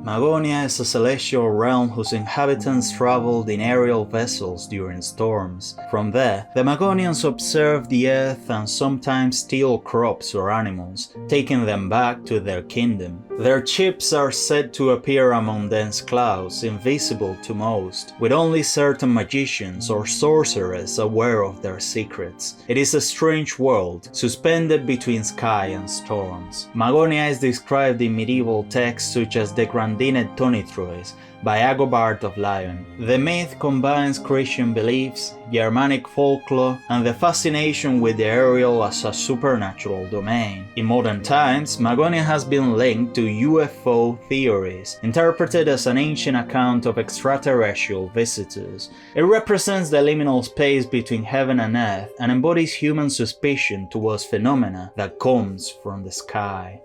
Magonia is a celestial realm whose inhabitants traveled in aerial vessels during storms. From there, the Magonians observe the earth and sometimes steal crops or animals, taking them back to their kingdom. Their ships are said to appear among dense clouds, invisible to most, with only certain magicians or sorcerers aware of their secrets. It is a strange world, suspended between sky and storms. Magonia is described in medieval texts such as the Grandined Tonitrues by Agobard of Lyon. The myth combines Christian beliefs, Germanic folklore, and the fascination with the aerial as a supernatural domain. In modern times, Magonia has been linked to UFO theories, interpreted as an ancient account of extraterrestrial visitors. It represents the liminal space between heaven and earth and embodies human suspicion towards phenomena that comes from the sky.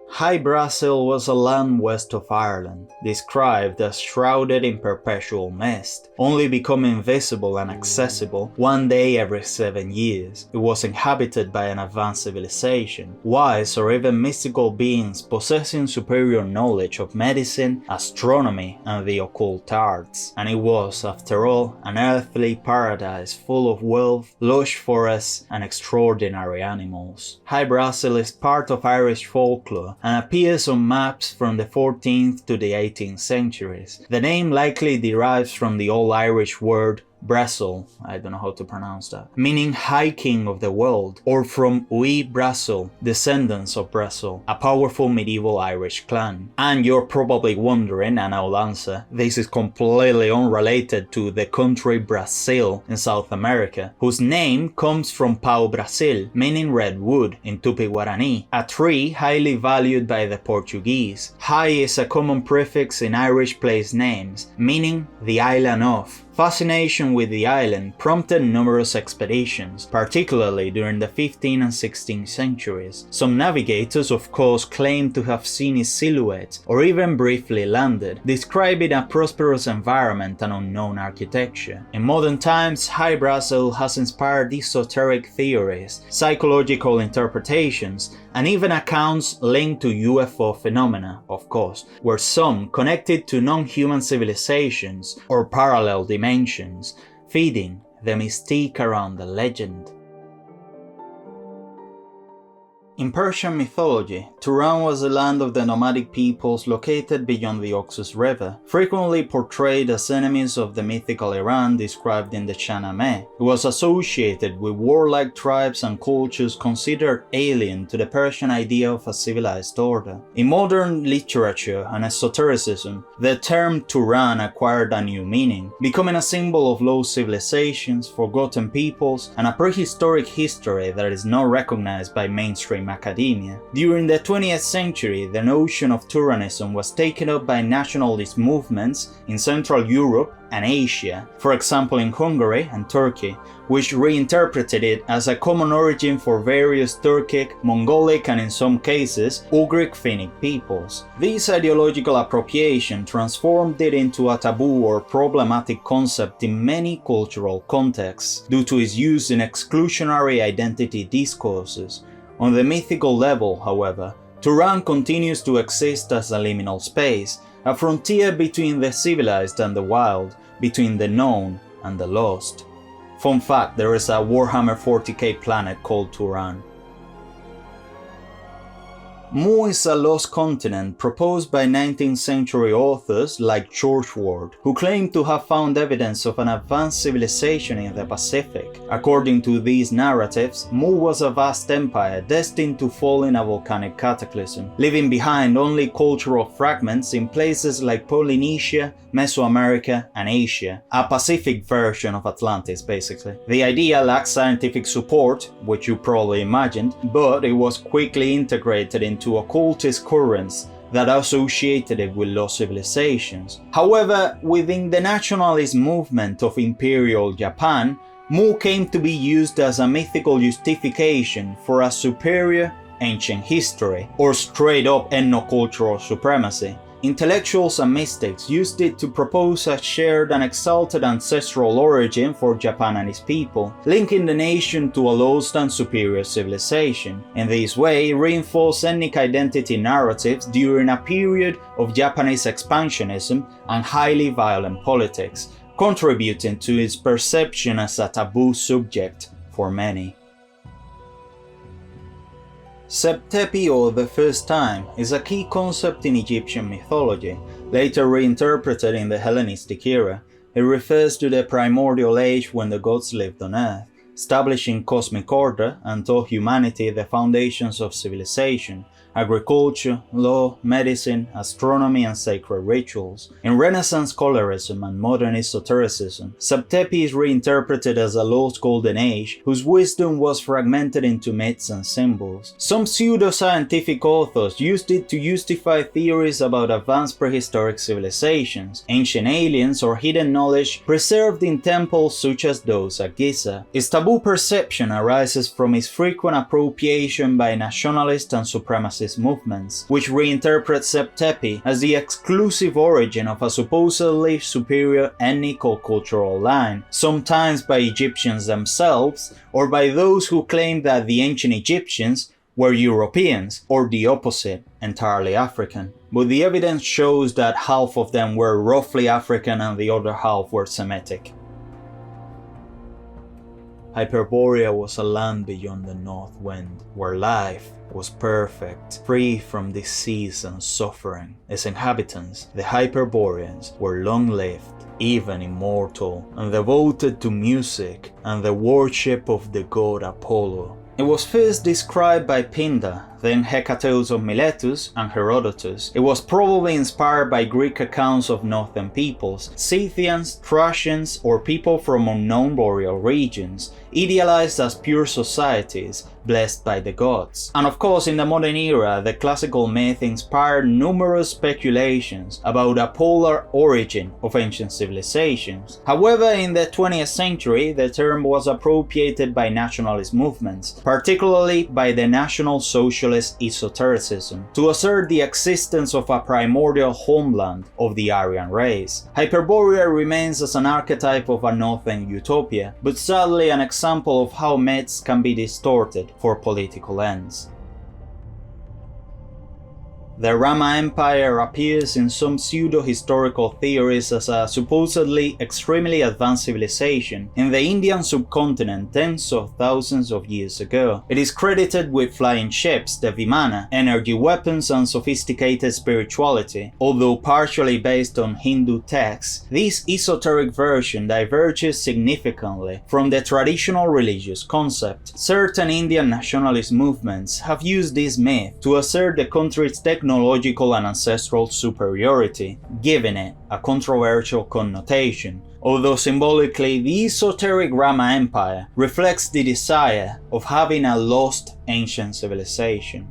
High Brasil was a land west of Ireland, described as shrouded in perpetual mist, only becoming visible and accessible one day every 7 years. It was inhabited by an advanced civilization, wise or even mystical beings possessing superior knowledge of medicine, astronomy, and the occult arts. And it was, after all, an earthly paradise full of wealth, lush forests, and extraordinary animals. High Brasil is part of Irish folklore and appears on maps from the 14th to the 18th centuries. The name likely derives from the Old Irish word Brasil, I don't know how to pronounce that, meaning High King of the World, or from Ui Brasil, descendants of Brasil, a powerful medieval Irish clan. And you're probably wondering, and I'll answer, this is completely unrelated to the country Brazil in South America, whose name comes from Pau Brasil, meaning red wood in Tupi-Guarani, a tree highly valued by the Portuguese. High is a common prefix in Irish place names, meaning the island of. Fascination with the island prompted numerous expeditions, particularly during the 15th and 16th centuries. Some navigators of course claimed to have seen its silhouette, or even briefly landed, describing a prosperous environment and unknown architecture. In modern times, High Brasil has inspired esoteric theories, psychological interpretations, and even accounts linked to UFO phenomena, of course, where some connected to non-human civilizations or parallel dimensions, feeding the mystique around the legend. In Persian mythology, Turan was the land of the nomadic peoples located beyond the Oxus River, frequently portrayed as enemies of the mythical Iran described in the Shahnameh. It was associated with warlike tribes and cultures considered alien to the Persian idea of a civilized order. In modern literature and esotericism, the term Turan acquired a new meaning, becoming a symbol of lost civilizations, forgotten peoples, and a prehistoric history that is not recognized by mainstream academia. During the 20th century, the notion of Turanism was taken up by nationalist movements in Central Europe and Asia, for example in Hungary and Turkey, which reinterpreted it as a common origin for various Turkic, Mongolic, and in some cases, Ugric Finnic peoples. This ideological appropriation transformed it into a taboo or problematic concept in many cultural contexts, due to its use in exclusionary identity discourses. On the mythical level, however, Turan continues to exist as a liminal space, a frontier between the civilized and the wild, between the known and the lost. Fun fact, there is a Warhammer 40k planet called Turan. Mu is a lost continent proposed by 19th century authors like George Ward, who claimed to have found evidence of an advanced civilization in the Pacific. According to these narratives, Mu was a vast empire destined to fall in a volcanic cataclysm, leaving behind only cultural fragments in places like Polynesia, Mesoamerica, and Asia, a Pacific version of Atlantis basically. The idea lacked scientific support, which you probably imagined, but it was quickly integrated into occultist currents that associated it with lost civilizations. However, within the nationalist movement of Imperial Japan, Mu came to be used as a mythical justification for a superior ancient history, or straight-up ethnocultural supremacy. Intellectuals and mystics used it to propose a shared and exalted ancestral origin for Japan and its people, linking the nation to a lost and superior civilization. In this way, it reinforced ethnic identity narratives during a period of Japanese expansionism and highly violent politics, contributing to its perception as a taboo subject for many. Septepi, or the first time, is a key concept in Egyptian mythology, later reinterpreted in the Hellenistic era. It refers to the primordial age when the gods lived on Earth, establishing cosmic order and taught humanity the foundations of civilization, agriculture, law, medicine, astronomy, and sacred rituals. In Renaissance scholarism and modern esotericism, Septepi is reinterpreted as a lost golden age whose wisdom was fragmented into myths and symbols. Some pseudo-scientific authors used it to justify theories about advanced prehistoric civilizations, ancient aliens, or hidden knowledge preserved in temples such as those at Giza. Its taboo perception arises from its frequent appropriation by nationalist and supremacist movements, which reinterpret Septepi as the exclusive origin of a supposedly superior ethnic or cultural line, sometimes by Egyptians themselves, or by those who claim that the ancient Egyptians were Europeans, or the opposite, entirely African. But the evidence shows that half of them were roughly African and the other half were Semitic. Hyperborea was a land beyond the north wind, where life was perfect, free from disease and suffering. Its inhabitants, the Hyperboreans, were long-lived, even immortal, and devoted to music and the worship of the god Apollo. It was first described by Pindar, then Hecateuch of Miletus and Herodotus. It was probably inspired by Greek accounts of northern peoples, Scythians, Thracians, or people from unknown boreal regions, idealized as pure societies, blessed by the gods. And of course, in the modern era, the classical myth inspired numerous speculations about a polar origin of ancient civilizations. However, in the 20th century, the term was appropriated by nationalist movements, particularly by the National Socialist esotericism, to assert the existence of a primordial homeland of the Aryan race. Hyperborea remains as an archetype of a northern utopia, but sadly an example of how myths can be distorted for political ends. The Rama Empire appears in some pseudo-historical theories as a supposedly extremely advanced civilization in the Indian subcontinent tens of thousands of years ago. It is credited with flying ships, the Vimana, energy weapons, and sophisticated spirituality. Although partially based on Hindu texts, this esoteric version diverges significantly from the traditional religious concept. Certain Indian nationalist movements have used this myth to assert the country's technological and ancestral superiority, giving it a controversial connotation, although symbolically the esoteric Rama Empire reflects the desire of having a lost ancient civilization.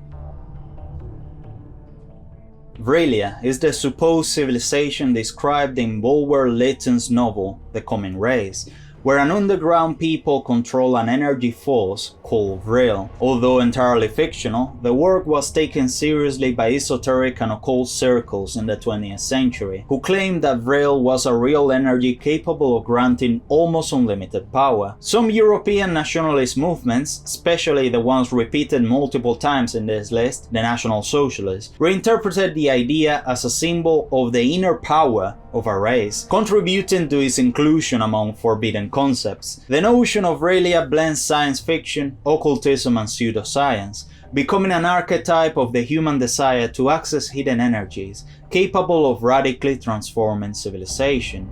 Vrilya is the supposed civilization described in Bulwer Lytton's novel The Coming Race, where an underground people control an energy force called Vril. Although entirely fictional, the work was taken seriously by esoteric and occult circles in the 20th century, who claimed that Vril was a real energy capable of granting almost unlimited power. Some European nationalist movements, especially the ones repeated multiple times in this list, the National Socialists, reinterpreted the idea as a symbol of the inner power of a race, contributing to its inclusion among forbidden concepts. The notion of Aurelia blends science fiction, occultism and pseudoscience, becoming an archetype of the human desire to access hidden energies, capable of radically transforming civilization.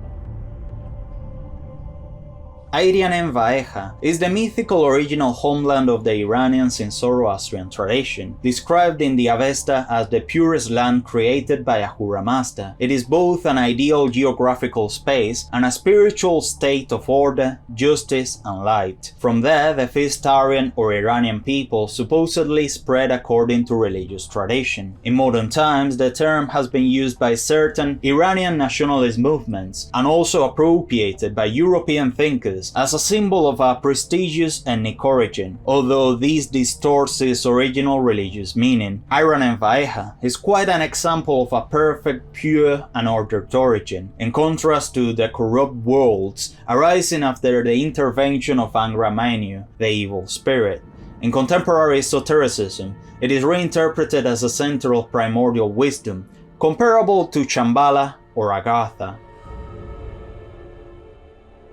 Iranem-Vaejah is the mythical original homeland of the Iranians in Zoroastrian tradition, described in the Avesta as the purest land created by Ahura Mazda. It is both an ideal geographical space and a spiritual state of order, justice, and light. From there, the fifth Aryan or Iranian people supposedly spread according to religious tradition. In modern times, the term has been used by certain Iranian nationalist movements and also appropriated by European thinkers as a symbol of a prestigious ethnic origin, although this distorts its original religious meaning. Iranem-Vaejah is quite an example of a perfect, pure, and ordered origin, in contrast to the corrupt worlds arising after the intervention of Angra-Mainyu, the evil spirit. In contemporary esotericism, it is reinterpreted as a center of primordial wisdom, comparable to Shambhala or Agartha.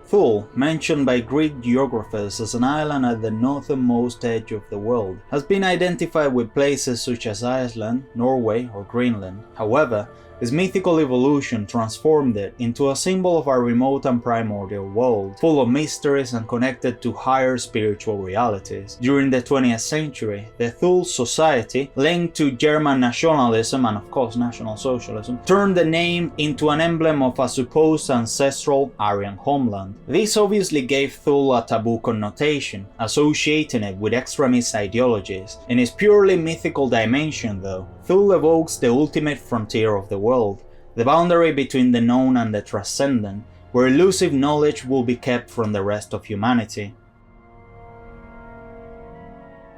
Thule, mentioned by Greek geographers as an island at the northernmost edge of the world, has been identified with places such as Iceland, Norway, or Greenland. However, its mythical evolution transformed it into a symbol of a remote and primordial world, full of mysteries and connected to higher spiritual realities. During the 20th century, the Thule society, linked to German nationalism and of course National Socialism, turned the name into an emblem of a supposed ancestral Aryan homeland. This obviously gave Thule a taboo connotation, associating it with extremist ideologies. In its purely mythical dimension though, Thule evokes the ultimate frontier of the world, the boundary between the known and the transcendent, where elusive knowledge will be kept from the rest of humanity.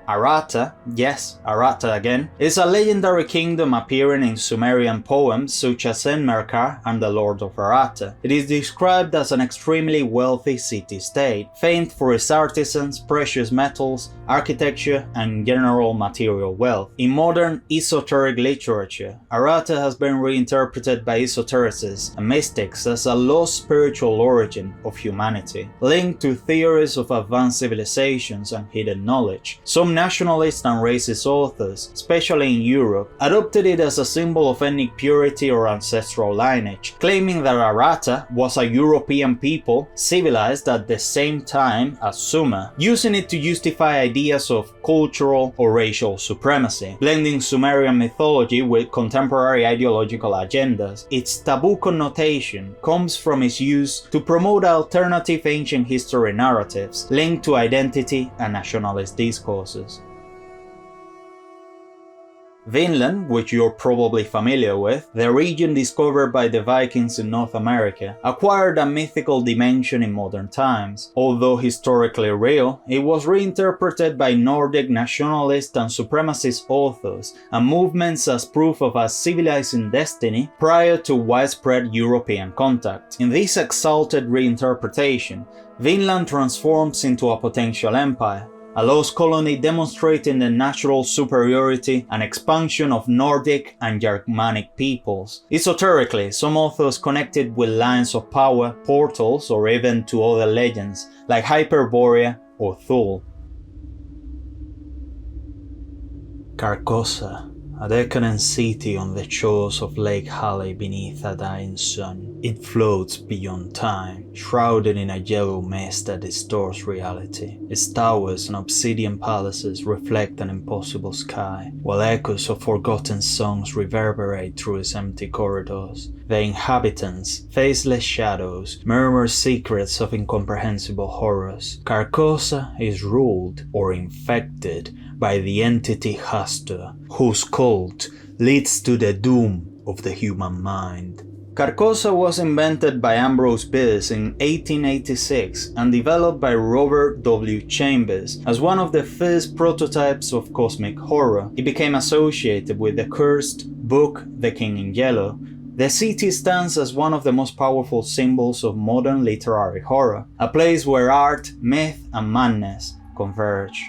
Aratta, yes, Aratta again, is a legendary kingdom appearing in Sumerian poems such as Enmerkar and the Lord of Aratta. It is described as an extremely wealthy city-state, famed for its artisans, precious metals, architecture, and general material wealth. In modern esoteric literature, Aratta has been reinterpreted by esotericists and mystics as a lost spiritual origin of humanity, linked to theories of advanced civilizations and hidden knowledge. Some nationalist and racist authors, especially in Europe, adopted it as a symbol of ethnic purity or ancestral lineage, claiming that Aratta was a European people civilized at the same time as Sumer, using it to justify ideas of cultural or racial supremacy, blending Sumerian mythology with contemporary ideological agendas. Its taboo connotation comes from its use to promote alternative ancient history narratives linked to identity and nationalist discourses. Vinland, which you're probably familiar with, the region discovered by the Vikings in North America, acquired a mythical dimension in modern times. Although historically real, it was reinterpreted by Nordic nationalist and supremacist authors and movements as proof of a civilizing destiny prior to widespread European contact. In this exalted reinterpretation, Vinland transforms into a potential empire, a lost colony demonstrating the natural superiority and expansion of Nordic and Germanic peoples. Esoterically, some authors connected with lines of power, portals, or even to other legends, like Hyperborea or Thule. Carcosa, a decadent city on the shores of Lake Halley beneath a dying sun. It floats beyond time, shrouded in a yellow mist that distorts reality. Its towers and obsidian palaces reflect an impossible sky, while echoes of forgotten songs reverberate through its empty corridors. The inhabitants, faceless shadows, murmur secrets of incomprehensible horrors. Carcosa is ruled, or infected, by the entity Hastur, whose cult leads to the doom of the human mind. Carcosa was invented by Ambrose Bierce in 1886 and developed by Robert W. Chambers as one of the first prototypes of cosmic horror. It became associated with the cursed book The King in Yellow. The city stands as one of the most powerful symbols of modern literary horror, a place where art, myth, and madness converge.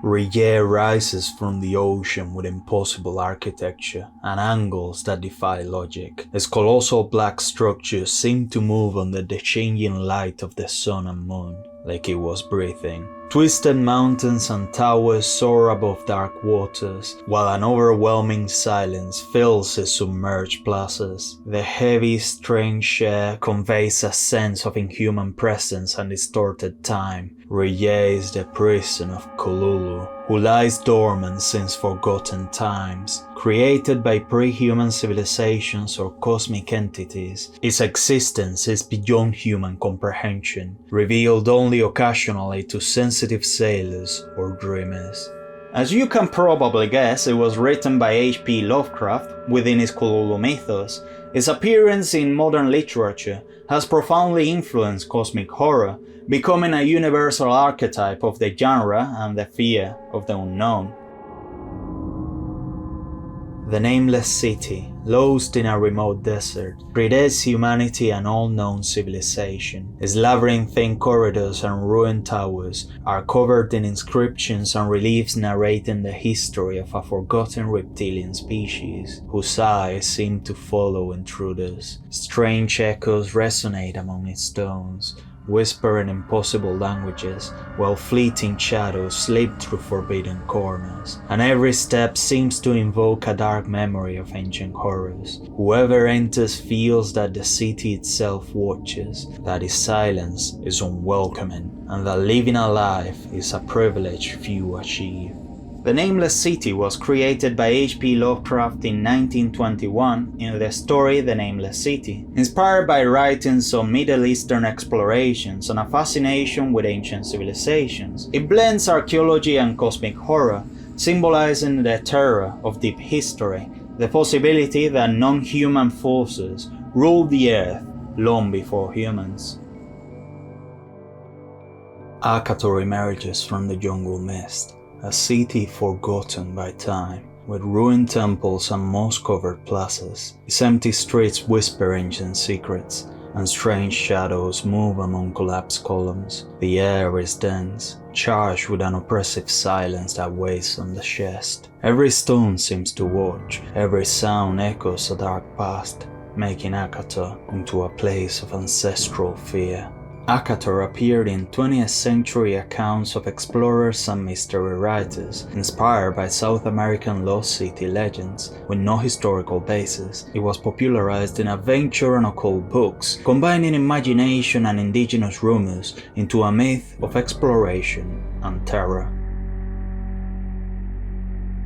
R'lyeh rises from the ocean with impossible architecture and angles that defy logic. Its colossal black structures seem to move under the changing light of the sun and moon, like it was breathing. Twisted mountains and towers soar above dark waters, while an overwhelming silence fills its submerged plazas. The heavy, strange air conveys a sense of inhuman presence and distorted time. R'lyeh is the prison of Cthulhu, who lies dormant since forgotten times. Created by pre-human civilizations or cosmic entities, its existence is beyond human comprehension, revealed only occasionally to sensitive sailors or dreamers. As you can probably guess, it was written by H.P. Lovecraft within his Cthulhu mythos. Its appearance in modern literature has profoundly influenced cosmic horror, becoming a universal archetype of the genre and the fear of the unknown. The Nameless City, lost in a remote desert, predates humanity and all known civilization. Its labyrinthine corridors and ruined towers are covered in inscriptions and reliefs narrating the history of a forgotten reptilian species, whose eyes seem to follow intruders. Strange echoes resonate among its stones, whispering impossible languages, while fleeting shadows slip through forbidden corners, and every step seems to invoke a dark memory of ancient horrors. Whoever enters feels that the city itself watches, that its silence is unwelcoming, and that living alive is a privilege few achieve. The Nameless City was created by H.P. Lovecraft in 1921 in the story The Nameless City, inspired by writings on Middle Eastern explorations and a fascination with ancient civilizations. It blends archaeology and cosmic horror, symbolizing the terror of deep history, the possibility that non-human forces ruled the earth long before humans. Akator emerges from the jungle mist, a city forgotten by time, with ruined temples and moss-covered plazas. Its empty streets whisper ancient secrets, and strange shadows move among collapsed columns. The air is dense, charged with an oppressive silence that weighs on the chest. Every stone seems to watch, every sound echoes a dark past, making Akator into a place of ancestral fear. Akator appeared in 20th century accounts of explorers and mystery writers, inspired by South American lost city legends with no historical basis. It was popularized in adventure and occult books, combining imagination and indigenous rumors into a myth of exploration and terror.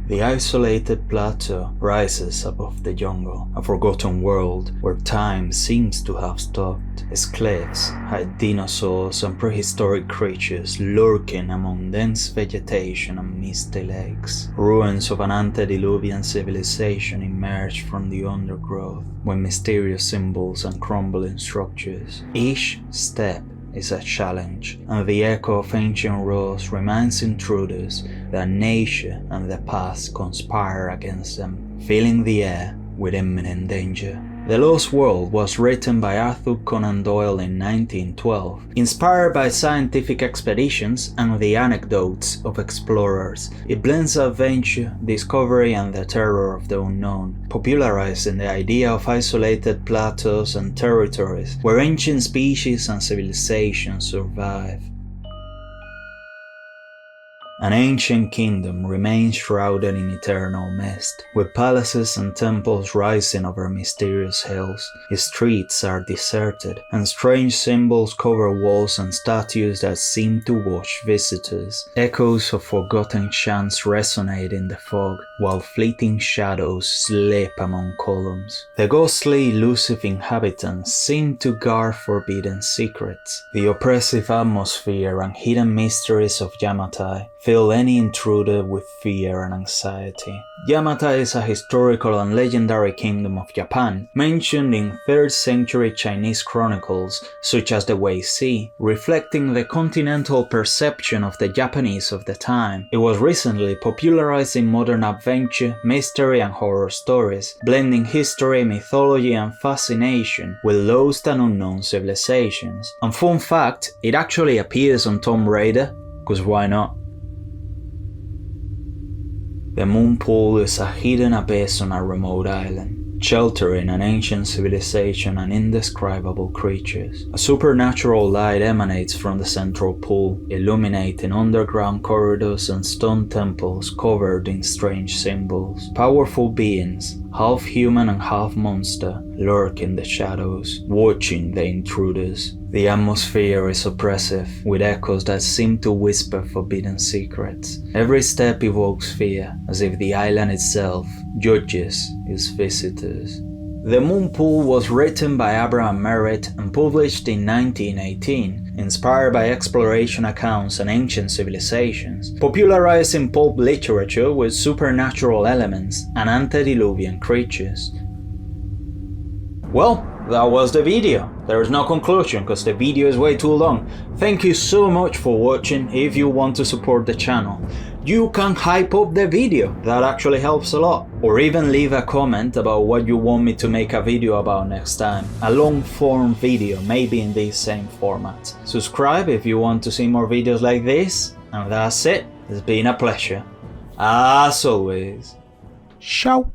The isolated plateau rises above the jungle, a forgotten world where time seems to have stopped. Its cliffs hide dinosaurs and prehistoric creatures lurking among dense vegetation and misty lakes. Ruins of an antediluvian civilization emerge from the undergrowth, with mysterious symbols and crumbling structures. Each step is a challenge, and the echo of ancient rules reminds intruders that nature and the past conspire against them, filling the air with imminent danger. The Lost World was written by Arthur Conan Doyle in 1912, inspired by scientific expeditions and the anecdotes of explorers. It blends adventure, discovery, and the terror of the unknown, popularizing the idea of isolated plateaus and territories where ancient species and civilizations survive. An ancient kingdom remains shrouded in eternal mist, with palaces and temples rising over mysterious hills. Its streets are deserted, and strange symbols cover walls and statues that seem to watch visitors. Echoes of forgotten chants resonate in the fog, while fleeting shadows slip among columns. The ghostly, elusive inhabitants seem to guard forbidden secrets. The oppressive atmosphere and hidden mysteries of Yamatai fill any intruder with fear and anxiety. Yamata is a historical and legendary kingdom of Japan, mentioned in 3rd century Chinese chronicles, such as the Weixi, reflecting the continental perception of the Japanese of the time. It was recently popularized in modern adventure, mystery and horror stories, blending history, mythology and fascination with lost and unknown civilizations. And fun fact, it actually appears on Tomb Raider, cause why not? The moon pool is a hidden abyss on a remote island, sheltering an ancient civilization and indescribable creatures. A supernatural light emanates from the central pool, illuminating underground corridors and stone temples covered in strange symbols. Powerful beings, half human and half monster, lurk in the shadows, watching the intruders. The atmosphere is oppressive, with echoes that seem to whisper forbidden secrets. Every step evokes fear, as if the island itself judges its visitors. The Moon Pool was written by Abraham Merritt and published in 1918, inspired by exploration accounts and ancient civilizations, popularizing pulp literature with supernatural elements and antediluvian creatures. Well, that was the video. There is no conclusion because the video is way too long. Thank you so much for watching. If you want to support the channel, you can hype up the video, that actually helps a lot. Or even leave a comment about what you want me to make a video about next time. A long form video, maybe in this same format. Subscribe if you want to see more videos like this. And that's it. It's been a pleasure. As always. Ciao.